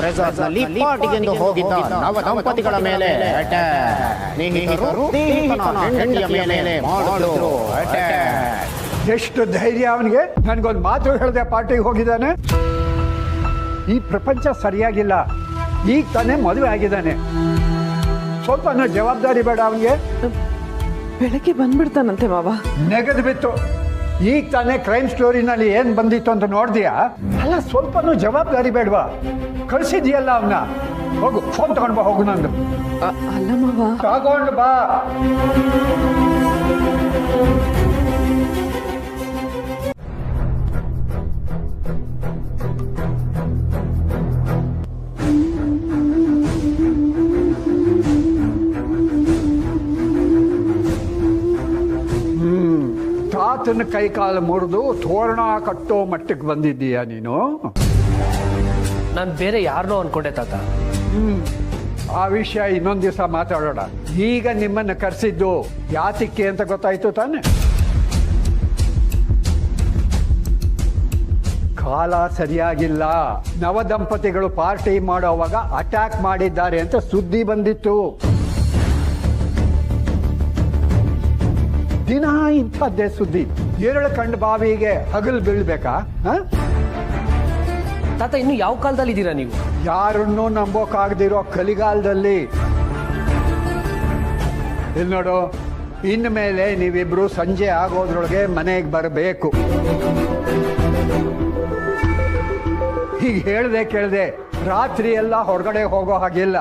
ರೆಸಾರ್ಟ್ನಲ್ಲಿ ಪಾರ್ಟಿಗೆಂದು ಹೋಗಿದ್ದ ನವ ದಂಪತಿಗಳ ಮೇಲೆ ಸ್ನೇಹಿತರು ಹೆಂಡತಿಯ ಮೇಲೆ ಮಾಡಿದ್ರು ಅಟ್ಯಾಕ್. ಎಷ್ಟು ಧೈರ್ಯ ಅವನಿಗೆ! ನನ್ಗೊಂದು ಮಾತು ಹೇಳ್ದೆ ಪಾರ್ಟಿಗೆ ಹೋಗಿದ್ದಾನೆ. ಈ ಪ್ರಪಂಚ ಸರಿಯಾಗಿಲ್ಲ. ಈಗ ತಾನೇ ಮದುವೆ ಆಗಿದ್ದಾನೆ. ಸ್ವಲ್ಪ ಜವಾಬ್ದಾರಿ ಬೇಡ ಅವನಿಗೆ? ಬೆಳಗ್ಗೆ ಬಂದ್ಬಿಡ್ತಾನಂತೆ ಮಾವ. ನೆಗದು ಬಿತ್ತು. ಈಗ ತಾನೇ ಕ್ರೈಮ್ ಸ್ಟೋರಿನಲ್ಲಿ ಏನ್ ಬಂದಿತ್ತು ಅಂತ ನೋಡ್ದಿಯಾ? ಅಲ್ಲ, ಸ್ವಲ್ಪನೂ ಜವಾಬ್ದಾರಿ ಬೇಡವಾ? ಕಳ್ಸಿದ್ಯಲ್ಲ ಅವನ್ನ. ಹೋಗು, ಫೋನ್ ತಗೊಂಡ್ ಬಾ. ಹೋಗು. ನಂದು ಅಲ್ಲ ಮಾವ. ತಗೊಂಡು ಬಾ. ತಾತನ ಕೈಕಾಲು ಮುರಿದು ತೋರಣ ಕಟ್ಟೋ ಮಟ್ಟಕ್ಕೆ ಬಂದಿದ್ದೀಯಾ ನೀನು? ನಾನು ಬೇರೆ ಯಾರನ್ನೋ ಅನ್ಕೊಂಡೆ ತಾತ. ಆ ವಿಷಯ ಇನ್ನೊಂದು ದಿವಸ ಮಾತಾಡೋಣ. ಈಗ ನಿಮ್ಮನ್ನ ಕರೆಸಿದ್ದು ಯಾತಕ್ಕೆ ಅಂತ ಗೊತ್ತಾಯ್ತು ತಾನೆ? ಕಾಲ ಸರಿಯಾಗಿಲ್ಲ. ನವ ದಂಪತಿಗಳು ಪಾರ್ಟಿ ಮಾಡೋವಾಗ ಅಟ್ಯಾಕ್ ಮಾಡಿದ್ದಾರೆ ಅಂತ ಸುದ್ದಿ ಬಂದಿತ್ತು. ದಿನ ಇಂಥದ್ದೇ ಸುದ್ದಿ. ಏರಳು ಕಂಡು ಬಾವಿಗೆ ಹಗಲು ಬೀಳ್ಬೇಕಾ? ತಾತ, ಇನ್ನು ಯಾವ ಕಾಲದಲ್ಲಿ ಇದ್ದೀರಾ ನೀವು? ಯಾರನ್ನೂ ನಂಬೋಕಾಗದಿರೋ ಕಲಿಗಾಲದಲ್ಲಿ. ಇಲ್ಲಿ ನೋಡು, ಇನ್ಮೇಲೆ ನೀವಿಬ್ರು ಸಂಜೆ ಆಗೋದ್ರೊಳಗೆ ಮನೆಗೆ ಬರಬೇಕು. ಹೀಗೆ ಹೇಳ್ದೆ ಕೇಳ್ದೆ ರಾತ್ರಿ ಎಲ್ಲ ಹೊರಗಡೆ ಹೋಗೋ ಹಾಗಿಲ್ಲ.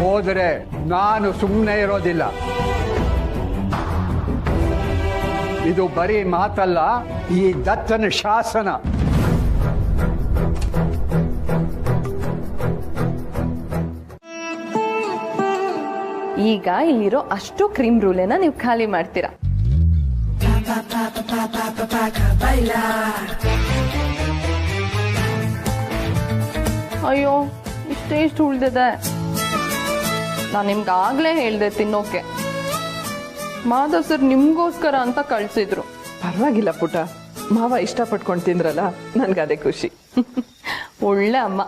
ಹೋದರೆ ನಾನು ಸುಮ್ಮನೆ ಇರೋದಿಲ್ಲ. ಇದು ಬರೀ ಮಾತಲ್ಲ, ಈ ದತ್ತನ ಶಾಸನ. ಈಗ ಇಲ್ಲಿರೋ ಅಷ್ಟು ಕ್ರೀಮ್ ರೂಲೇನ ನೀವು ಖಾಲಿ ಮಾಡ್ತೀರಾ. ಅಯ್ಯೋ, ಇಷ್ಟು ಉಳ್ದಿದೆ. ನಾನು ನಿಮ್ಗಾಗ್ಲೇ ಹೇಳ್ದೆ ತಿನ್ನೋಕೆ. ಮಾಧವ್ ಸರ್ ನಿಮ್ಗೋಸ್ಕರ ಅಂತ ಕಳ್ಸಿದ್ರು. ಪರವಾಗಿಲ್ಲ ಪುಟ, ಮಾವ ಇಷ್ಟಪಟ್ಕೊಂಡು ತಿಂದ್ರಲ್ಲ, ನನ್ಗದೇ ಖುಷಿ. ಒಳ್ಳೆ ಅಮ್ಮ.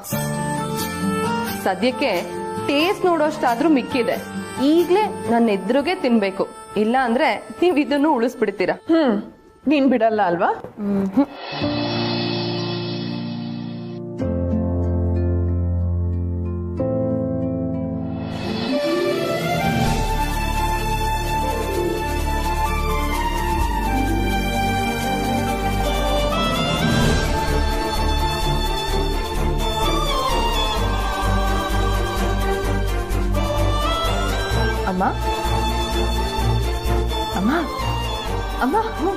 ಸದ್ಯಕ್ಕೆ ಟೇಸ್ಟ್ ನೋಡೋಷ್ಟಾದ್ರೂ ಮಿಕ್ಕಿದೆ. ಈಗ್ಲೇ ನನ್ನ ಎದುರುಗೆ ತಿನ್ಬೇಕು, ಇಲ್ಲ ಅಂದ್ರೆ ನೀವ್ ಇದನ್ನು ಉಳಿಸ್ಬಿಡ್ತೀರಾ. ನೀನ್ ಬಿಡಲ್ಲ ಅಲ್ವಾ? ಅಮ್ಮ ಅಮ್ಮ ಅಮ್ಮ,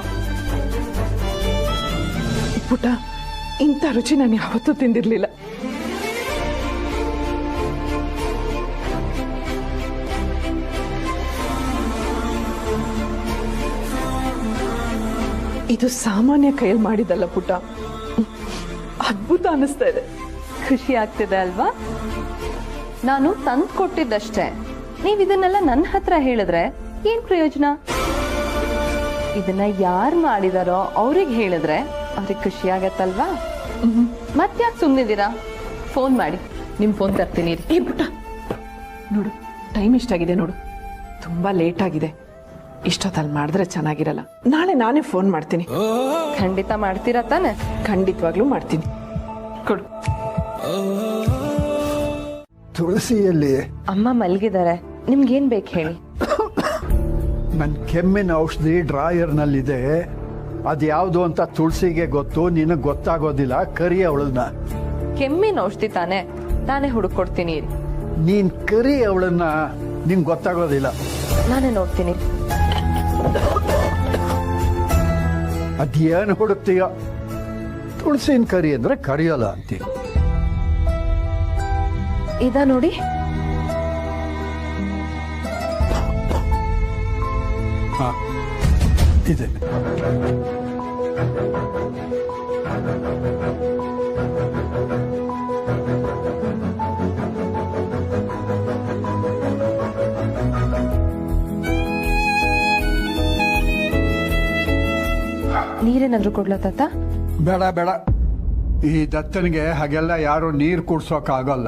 ಪುಟ, ಇಂಥ ರುಚಿ ನಾನು ಯಾವತ್ತೂ ತಿಂದಿರ್ಲಿಲ್ಲ. ಇದು ಸಾಮಾನ್ಯ ಕೈಯಲ್ಲಿ ಮಾಡಿದಲ್ಲ ಪುಟ, ಅದ್ಭುತ ಅನಿಸ್ತಾ ಇದೆ. ಖುಷಿ ಆಗ್ತಿದೆ ಅಲ್ವಾ? ನಾನು ತಂದು ಕೊಟ್ಟಿದ್ದಷ್ಟೇ. ನೀವ್ ಇದನ್ನೆಲ್ಲ ನನ್ನ ಹತ್ರ ಹೇಳಿದ್ರೆ ಏನ್ ಪ್ರಯೋಜನ? ಇದನ್ನ ಯಾರು ಮಾಡಿದಾರೋ ಅವ್ರಿಗೆ ಹೇಳಿದ್ರೆ ಅವ್ರಿಗೆ ಖುಷಿ ಆಗತ್ತಲ್ವಾ? ಮತ್ತ್ಯಾಕೆ ಸುಮ್ಮನಿದ್ದೀರಾ? ಫೋನ್ ಮಾಡಿ, ನಿಮ್ ಫೋನ್ ತರ್ತೀನಿ. ಏ ಪುಟ, ನೋಡು ಟೈಮ್ ಎಷ್ಟಾಗಿದೆ ನೋಡು, ತುಂಬಾ ಲೇಟ್ ಆಗಿದೆ. ಇಷ್ಟೊತ್ತಲ್ಲಿ ಮಾಡಿದ್ರೆ ಚೆನ್ನಾಗಿರಲ್ಲ. ನಾಳೆ ನಾನೇ ಫೋನ್ ಮಾಡ್ತೀನಿ. ಖಂಡಿತ ಮಾಡ್ತೀರಾ ತಾನೆ? ಖಂಡಿತವಾಗ್ಲೂ ಮಾಡ್ತೀನಿ. ಕೊಡು. ತುಳಸಿಯಲ್ಲಿ ಅಮ್ಮ ಮಲಗಿದ್ದಾರೆ. ನಿಮ್ಗೇನ್ ಬೇಕು ಹೇಳಿ. ನನ್ನ ಕೆಮ್ಮಿನ ಔಷಧಿ ಡ್ರಾಯರ್ನಲ್ಲಿದೆ. ಅದ್ಯಾವುದು ಅಂತ ತುಳಸಿಗೆ ಗೊತ್ತು, ನಿನಗೆ ಗೊತ್ತಾಗೋದಿಲ್ಲ. ಕರಿ ಅವಳನ್ನ. ಕೆಮ್ಮಿನ ಔಷಧಿ ತಾನೆ, ನಾನೇ ಹುಡುಕೊಡ್ತೀನಿ. ನೀನ್ ಕರಿ ಅವಳನ್ನ, ನಿಂಗೆ ಗೊತ್ತಾಗೋದಿಲ್ಲ. ನಾನೇ ನೋಡ್ತೀನಿ. ಅದೇನು ಹುಡುಕ್ತೀಯ? ತುಳಸಿನ ಕರಿ ಅಂದ್ರೆ ಕರಿಯಲ್ಲ ಅಂತೀವಿ. ಇದ ನೋಡಿ. ಹಾ, ಇದೆ. ನೀರೇನಾದ್ರೂ ಕೊಡ್ಲಾ ತಾತ? ಬೇಡ ಬೇಡ, ಈ ದತ್ತನಿಗೆ ಹಾಗೆಲ್ಲ ಯಾರು ನೀರು ಕುಡ್ಸೋಕ್ ಆಗಲ್ಲ.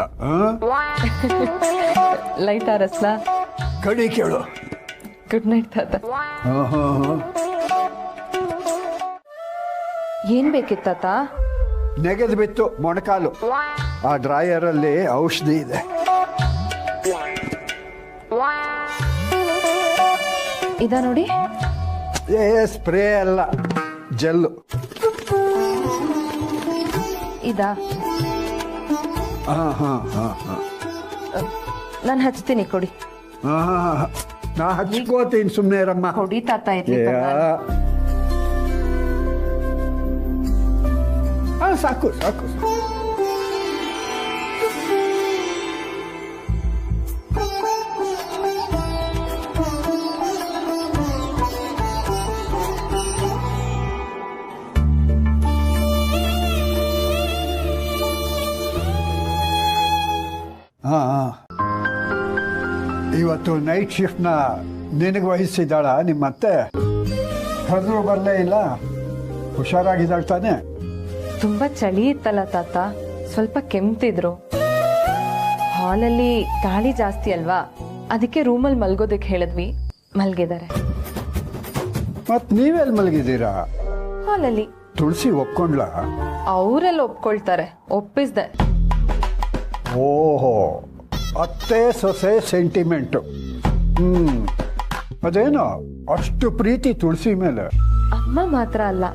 ಲೈಟ್ ಆರಸ್ಲಾ? ಕಡಿ ಕೇಳು. ಗುಡ್ ನೈಟ್ ತಾತ. ಏನ್ ಬೇಕಿತ್ತಾತ? ನೆಗೆದು ಬಿತ್ತು ಮೊಣಕಾಲು. ಆ ಡ್ರಾಯರಲ್ಲಿ ಔಷಧಿ ಇದೆ. ಇದ ನೋಡಿ. ಸ್ಪ್ರೇ ಅಲ್ಲ, ಜೆಲ್ಲು. ಇದಾ? ನಾನು ಹಚ್ತೀನಿ, ಕೊಡಿ. ನಾ ಹಚ್ಕೋತೀನಿ, ಸುಮ್ಮನೆ ರಮ್ಮ. ಕೊಡಿ ತಾತ. ಸಾಕು ಸಾಕು. ಇವತ್ತು ನೈಟ್ ಶಿಫ್ಟ್ನ ನಿನಗೆ ವಹಿಸಿದ್ದಾಳ ನಿಮ್ಮತ್ತೆ? ಕರೆದ್ರು ಬರಲೇ ಇಲ್ಲ. ಹುಷಾರಾಗಿದ್ದಾಳ ತಾನೆ? ತುಂಬಾ ಚಳಿ ಇತ್ತಲ್ಲ ತಾತ, ಸ್ವಲ್ಪ ಕೆಮ್ತಿದ್ರು. ಹಾಲಲ್ಲಿ ಗಾಳಿ ಜಾಸ್ತಿ ಅಲ್ವಾ, ಅದಕ್ಕೆ ರೂಮಲ್ಲಿ ಮಲ್ಗೋದಕ್ಕೆ ಹೇಳಿದ್ವಿ. ಮಲ್ಗಿದ್ದಾರೆ. ಮತ್ ನೀವೆಲ್ಲಿ ಮಲಗಿದ್ದೀರಾ? ಹಾಲಲ್ಲಿ. ತುಳಸಿ ಒಪ್ಕೊಂಡ್ಲ? ಅವರೆಲ್ಲ ಒಪ್ಕೊಳ್ತಾರೆ, ಒಪ್ಪಿಸ್ದೆ. ಓಹೋ, ಅತ್ತೆ ಸೊಸೆ ಸೆಂಟಿಮೆಂಟು. ಅದೇನೋ ಅಷ್ಟು ಪ್ರೀತಿ ತುಳಸಿ ಮೇಲೆ? ಅಮ್ಮ ಮಾತ್ರ ಅಲ್ಲ,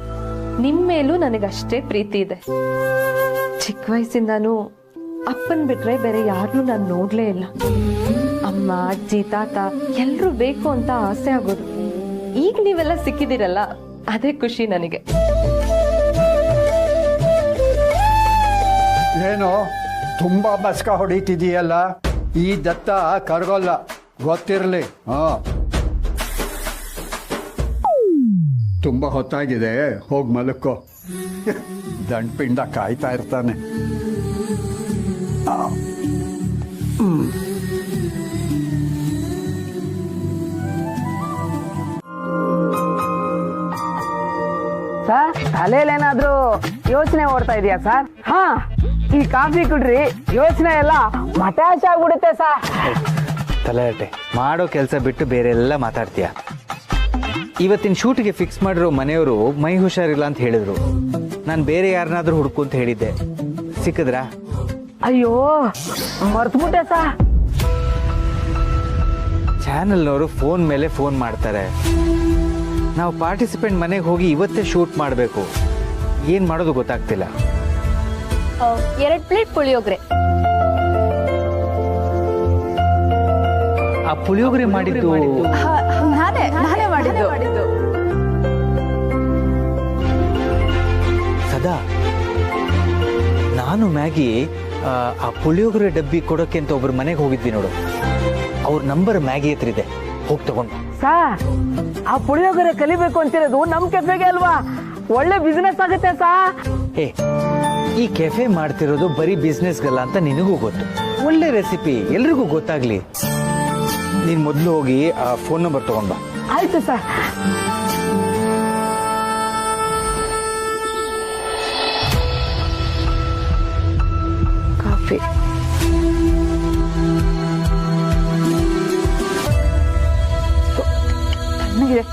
ನಿಮ್ ಮೇಲೂ ನನಗಷ್ಟೇ ಪ್ರೀತಿ ಇದೆ. ಚಿಕ್ಕ ವಯಸ್ಸಿಂದಾನು ಅಪ್ಪನ್ ಬಿಟ್ರೆ ಬೇರೆ ಯಾರನ್ನೂ ನಾನು ನೋಡ್ಲೇ ಇಲ್ಲ. ಅಮ್ಮ, ಅಜ್ಜಿ, ತಾತ ಎಲ್ರೂ ಬೇಕು ಅಂತ ಆಸೆ ಆಗೋದು. ಈಗ ನೀವೆಲ್ಲ ಸಿಕ್ಕಿದಿರಲ್ಲ, ಅದೇ ಖುಷಿ ನನಗೆ. ಏನೋ ತುಂಬಾ ಮಸ್ಕ ಹೊಡಿತಿದೀಯಲ್ಲ, ಈ ದತ್ತ ಕರ್ಗೋಲ್ಲ, ಗೊತ್ತಿರಲಿ. ತುಂಬಾ ಹೊತ್ತಾಗಿದೆ, ಹೋಗಿ ಮಲಕ್ಕೋ. ದಂಡ್ಪಿಂಡ ಕಾಯ್ತಾ ಇರ್ತಾನೆ. ಸರ್, ತಲೆಯಲ್ಲೇನಾದ್ರೂ ಯೋಚನೆ ಓಡ್ತಾ ಇದೆಯಾ ಸರ್? ಹಾ, ಈ ಕಾಫಿ ಕುಡ್ರಿ, ಯೋಚನೆ ಎಲ್ಲ ಮಟಾಶ್ ಆಗ್ಬಿಡುತ್ತೆ ಸರ್. ತಲೆಹರಟೆ ಮಾಡೋ ಕೆಲಸ ಬಿಟ್ಟು ಬೇರೆ ಎಲ್ಲ ಮಾತಾಡ್ತೀಯ. ಇವತ್ತಿನ ಶೂಟಿಗೆ ಫಿಕ್ಸ್ ಮಾಡಿರೋ ಮನೆಯವರು ಮೈ ಹುಷಾರಿಲ್ಲ ಅಂತ ಹೇಳಿದ್ರು. ನಾನು ಬೇರೆ ಯಾರನ್ನಾದ್ರೂ ಹುಡುಕು ಅಂತ ಹೇಳಿದ್ದೆ, ಸಿಕ್ಕಿದ್ರಾ? ಅಯ್ಯೋ, ಮರ್ತ್ಬಿಟ್ಟೆ ಸರ್. ಚಾನೆಲ್ನವರು ಫೋನ್ ಮೇಲೆ ಫೋನ್ ಮಾಡ್ತಾರೆ. ನಾವು ಪಾರ್ಟಿಸಿಪೆಂಟ್ ಮನೆಗೆ ಹೋಗಿ ಇವತ್ತೇ ಶೂಟ್ ಮಾಡಬೇಕು. ಏನು ಮಾಡೋದು ಗೊತ್ತಾಗ್ತಿಲ್ಲ. 2 ಪ್ಲೇಟ್ ಪುಳಿಯೋಗರೆ. ಆ ಪುಳಿಯೋಗರೆ ಮಾಡಿದ್ದು ನಾನೇ ಮಾಡಿದ್ದು. ಸದಾ, ನಾನು ಮ್ಯಾಗಿ ಆ ಪುಳಿಯೋಗರೆ ಡಬ್ಬಿ ಕೊಡೋಕೆ ಅಂತ ಒಬ್ರು ಮನೆಗೆ ಹೋಗಿದ್ವಿ ನೋಡು. ಅವ್ರ ನಂಬರ್ ಮ್ಯಾಗಿ ಹತ್ರ ಇದೆ, ಹೋಗಿ ತಗೊಂಡು. ಸರ್, ಆ ಪುಳಿಯೋಗರೆ ಕಲಿಬೇಕು ಅಂತಿರೋದು ನಮ್ ಕೆಫೆಗೆ ಅಲ್ವಾ? ಒಳ್ಳೆ ಬಿಸ್ನೆಸ್ ಆಗುತ್ತೆ ಸರ್. ಈ ಕೆಫೆ ಮಾಡ್ತಿರೋದು ಬರೀ ಬಿಸ್ನೆಸ್ಗಲ್ಲ ಅಂತ ನಿನಗೂ ಗೊತ್ತು. ಒಳ್ಳೆ ರೆಸಿಪಿ ಎಲ್ರಿಗೂ ಗೊತ್ತಾಗ್ಲಿ. ನೀನ್ ಮೊದಲು ಹೋಗಿ ಆ ಫೋನ್ ನಂಬರ್ ತಗೊಂಡ್ ಬಾ. ಆಯ್ತು ಸರ್. ಕಾಫಿ. ತಣ್ಣಗಿದೆ.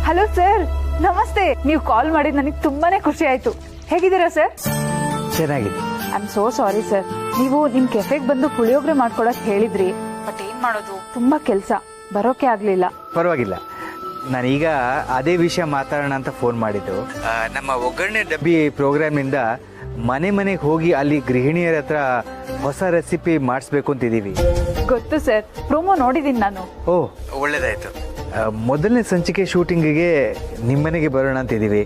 ಹಲೋ ಸರ್, ನಮಸ್ತೆ. ನೀವು ಕಾಲ್ ಮಾಡಿದ್ ನನಗೆ ತುಂಬಾನೇ ಖುಷಿ ಆಯ್ತು. ಹೇಗಿದ್ದೀರಾ ಸರ್? ಚೆನ್ನಾಗಿದೆ. I am so sorry sir. ನೀವು ನಿಮ್ ಕೆಫೆಗೆ ಬಂದು ಪುಳಿಯೋಗರೆ ಮಾಡ್ಕೊಳಕ್ ಹೇಳಿದ್ರಿ, ಬಟ್ ಏನ್ ಮಾಡೋದು, ತುಂಬಾ ಕೆಲ್ಸ, ಬರೋಕೆ ಆಗ್ಲಿಲ್ಲ. ಪರವಾಗಿಲ್ಲ, ನಾನೀಗ ಅದೇ ವಿಷಯ ಮಾತಾಡೋಣ ಅಂತ ಫೋನ್ ಮಾಡಿದ್ದು. ನಮ್ಮ ಒಗ್ಗರಣೆ ಡಬ್ಬಿ ಪ್ರೋಗ್ರಾಮ್ನಿಂದ ಮನೆಗೆ ಹೋಗಿ ಅಲ್ಲಿ ಗೃಹಿಣಿಯರ ಹತ್ರ ಹೊಸ ರೆಸಿಪಿ ಮಾಡಿಸ್ಬೇಕು ಅಂತಿದ್ದೀವಿ. ಗೊತ್ತು ಸರ್, ಪ್ರೋಮೋ ನೋಡಿದೀನಿ ನಾನು. ಓ, ಒಳ್ಳೇದಾಯ್ತು. ಮೊದಲನೇ ಸಂಚಿಕೆ ಶೂಟಿಂಗಿಗೆ ನಿಮ್ಮನೆಗೆ ಬರೋಣ ಅಂತಿದ್ದೀವಿ.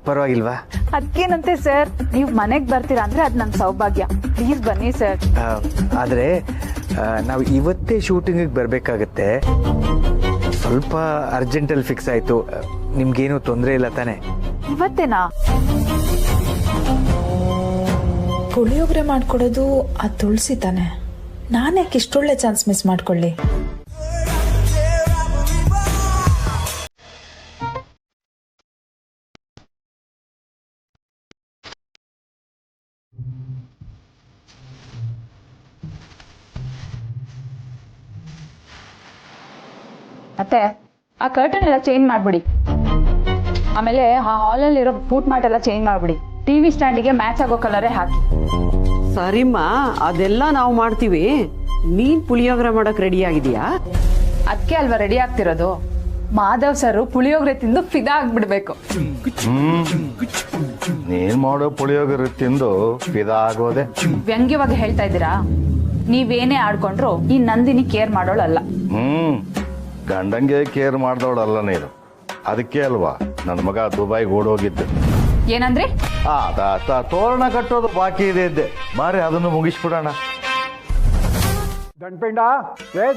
ಪರವಾಗಿಲ್ವಾ? ಅದಕ್ಕೇನಂತೆ ಸರ್, ನೀವು ಮನೆಗೆ ಬರ್ತೀರಾ ಅಂದ್ರೆ ಅದು ನನ್ನ ಸೌಭಾಗ್ಯ. ಪ್ಲೀಸ್ ಬನ್ನಿ ಸರ್. ಆದರೆ ನಾವು ಇವತ್ತೇ ಶೂಟಿಂಗಿಗೆ ಬರಬೇಕಾಗತ್ತೆ. ಸ್ವಲ್ಪ ಅರ್ಜೆಂಟಲ್ಲಿ ಫಿಕ್ಸ್ ಆಯಿತು. ನಿಮ್ಗೇನು ತೊಂದರೆ ಇಲ್ಲ ತಾನೆ? ಇವತ್ತೇನಾ? ಪುಳಿಯೋಗರೆ ಮಾಡ್ಕೊಡೋದು ಆ ತುಳಸಿ ತಾನೆ. ನಾನ್ಯಾಕೆ ಇಷ್ಟೊಳ್ಳೆ ಚಾನ್ಸ್ ಮಿಸ್ ಮಾಡ್ಕೊಳ್ಳಿ? ಮತ್ತೆ ಆ ಕರ್ಟನ್ ಎಲ್ಲ ಚೇಂಜ್ ಮಾಡ್ಬಿಡಿ. ಆಮೇಲೆ ಆ ಹಾಲಲ್ಲಿರೋ ಫುಟ್ ಮ್ಯಾಟ್ ಎಲ್ಲ ಚೇಂಜ್ ಮಾಡ್ಬಿಡಿ. ಟಿವಿ ಸ್ಟ್ಯಾಂಡಿಗೆ ಮ್ಯಾಚ್ ಆಗೋ ಕಲರೇ ಹಾಕಿ. ಸರಿಮ್ಮ, ಅದೆಲ್ಲ ನಾವು ಮಾಡ್ತೀವಿ. ನೀನ್ ಪುಳಿಯೋಗರೆ ಮಾಡಕ್ ರೆಡಿ ಆಗಿದೀಯಾ? ಅದಕ್ಕೆ ಅಲ್ವಾ ರೆಡಿ ಆಗ್ತಿರೋದು. ಮಾಧವ್ ಸರ್ ಪುಳಿಯೋಗರೆ ತಿಂದು ಫಿದಾ ಆಗ್ಬಿಡ್ಬೇಕು. ನೀನ್ ಮಾಡೋ ಪುಳಿಯೋಗರೆ ತಿಂದು ಫಿದಾ ಆಗೋದೆ. ವ್ಯಂಗ್ಯವಾಗಿ ಹೇಳ್ತಾ ಇದ್ದೀರಾ? ನೀವೇನೇ ಆಡ್ಕೊಂಡ್ರು ಈ ನಂದಿನಿ ಕೇರ್ ಮಾಡೋಳಲ್ಲ. ಗಂಡಂಗೆ ಕೇರ್ ಮಾಡ್ದವಳಲ್ಲ ನೀನು. ಅದಕ್ಕೆ ಅಲ್ವಾ ನನ್ನ ಮಗ ದುಬೈಗೆ ಓಡೋಗಿದ್ದು. ಏನಂದ್ರಿ? ತೋರಣ ಕಟ್ಟೋದು ಬಾಕಿ ಇದೆ, ಬಾರಿ ಅದನ್ನು ಮುಗಿಸ್ಬಿಡೋಣ. ದಂಡಪಿಂಡ,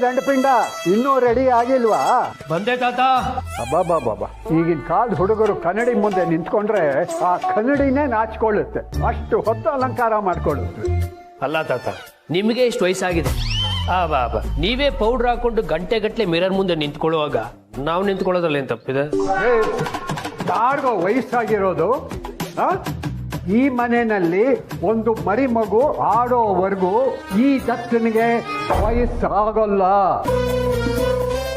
ದಂಡಪಿಂಡ ಇನ್ನೂ ರೆಡಿ ಆಗಿಲ್ವಾ? ಬಂದೆ ತಾತ. ಅಬ್ಬಾ, ಈಗಿನ ಕಾಲದ ಹುಡುಗರು ಕನ್ನಡಿ ಮುಂದೆ ನಿಂತ್ಕೊಂಡ್ರೆ ಆ ಕನ್ನಡಿನೇ ನಾಚ್ಕೊಳ್ಳುತ್ತೆ. ಅಷ್ಟು ಹೊತ್ತು ಅಲಂಕಾರ ಮಾಡ್ಕೊಳ್ಳುತ್ತೆ. ಅಲ್ಲ ತಾತ, ನಿಮಗೆ ಇಷ್ಟು ವಯಸ್ಸಾಗಿದೆ. ಬಾ ನೀವೇ ಪೌಡರ್ ಹಾಕೊಂಡು ಗಂಟೆ ಗಟ್ಟಲೆ ಮಿರರ್ ಮುಂದೆ ನಿಂತ್ಕೊಳ್ಳುವಾಗ ನಾವು ನಿಂತ್ಕೊಳ್ಳೋದ್ರಲ್ಲಿ ಏನ್ ತಪ್ಪಿದೆ? ಯಾರಿಗೋ ವಯಸ್ಸಾಗಿರೋದು? ಈ ಮನೆಯಲ್ಲಿ ಒಂದು ಮರಿ ಮಗು ಆಡೋವರೆಗೂ ಈ ದತ್ತನಿಗೆ ವಯಸ್ಸಾಗಲ್ಲ.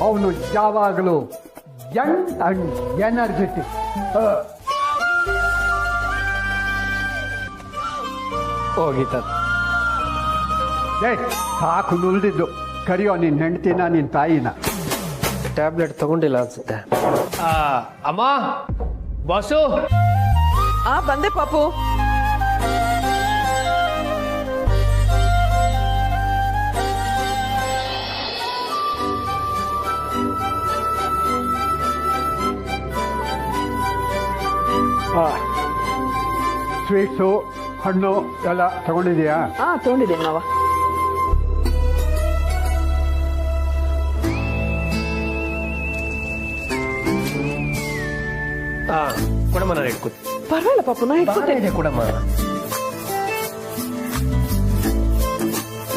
ಅವನು ಯಾವಾಗಲೂ ಯಂಗ್ ಅಂಡ್ ಎನರ್ಜೆಟಿಕ್. ಹೋಗಿ ತಾತ. ಸಾಕು ನುಲ್ದಿದ್ದು. ಕರಿಯೋ ನಿನ್ನ ಹೆಂಡ್ತಿನ ನಿನ್ನ ತಾಯಿನ. ಟ್ಯಾಬ್ಲೆಟ್ ತಗೊಂಡಿಲ್ಲ ಅನ್ಸುತ್ತೆ. ಅಮ್ಮ, ಬಾಸು. ಬಂದೆ ಪಾಪು. ಸ್ವೀಟ್ಸು ಹಣ್ಣು ಎಲ್ಲ ತಗೊಂಡಿದ್ಯಾ? ತಗೊಂಡಿದ್ದೀನಿ ಮಾವ. ಕೊಡಮ್ಮ, ನಾನು ಇಟ್ಕೊತೀನಿ. ಪರವಾಗಿಲ್ಲ ಪಾಪು, ನಾ ಇಟ್ಕೊತೇನೆ. ಕೊಡಮ್ಮ.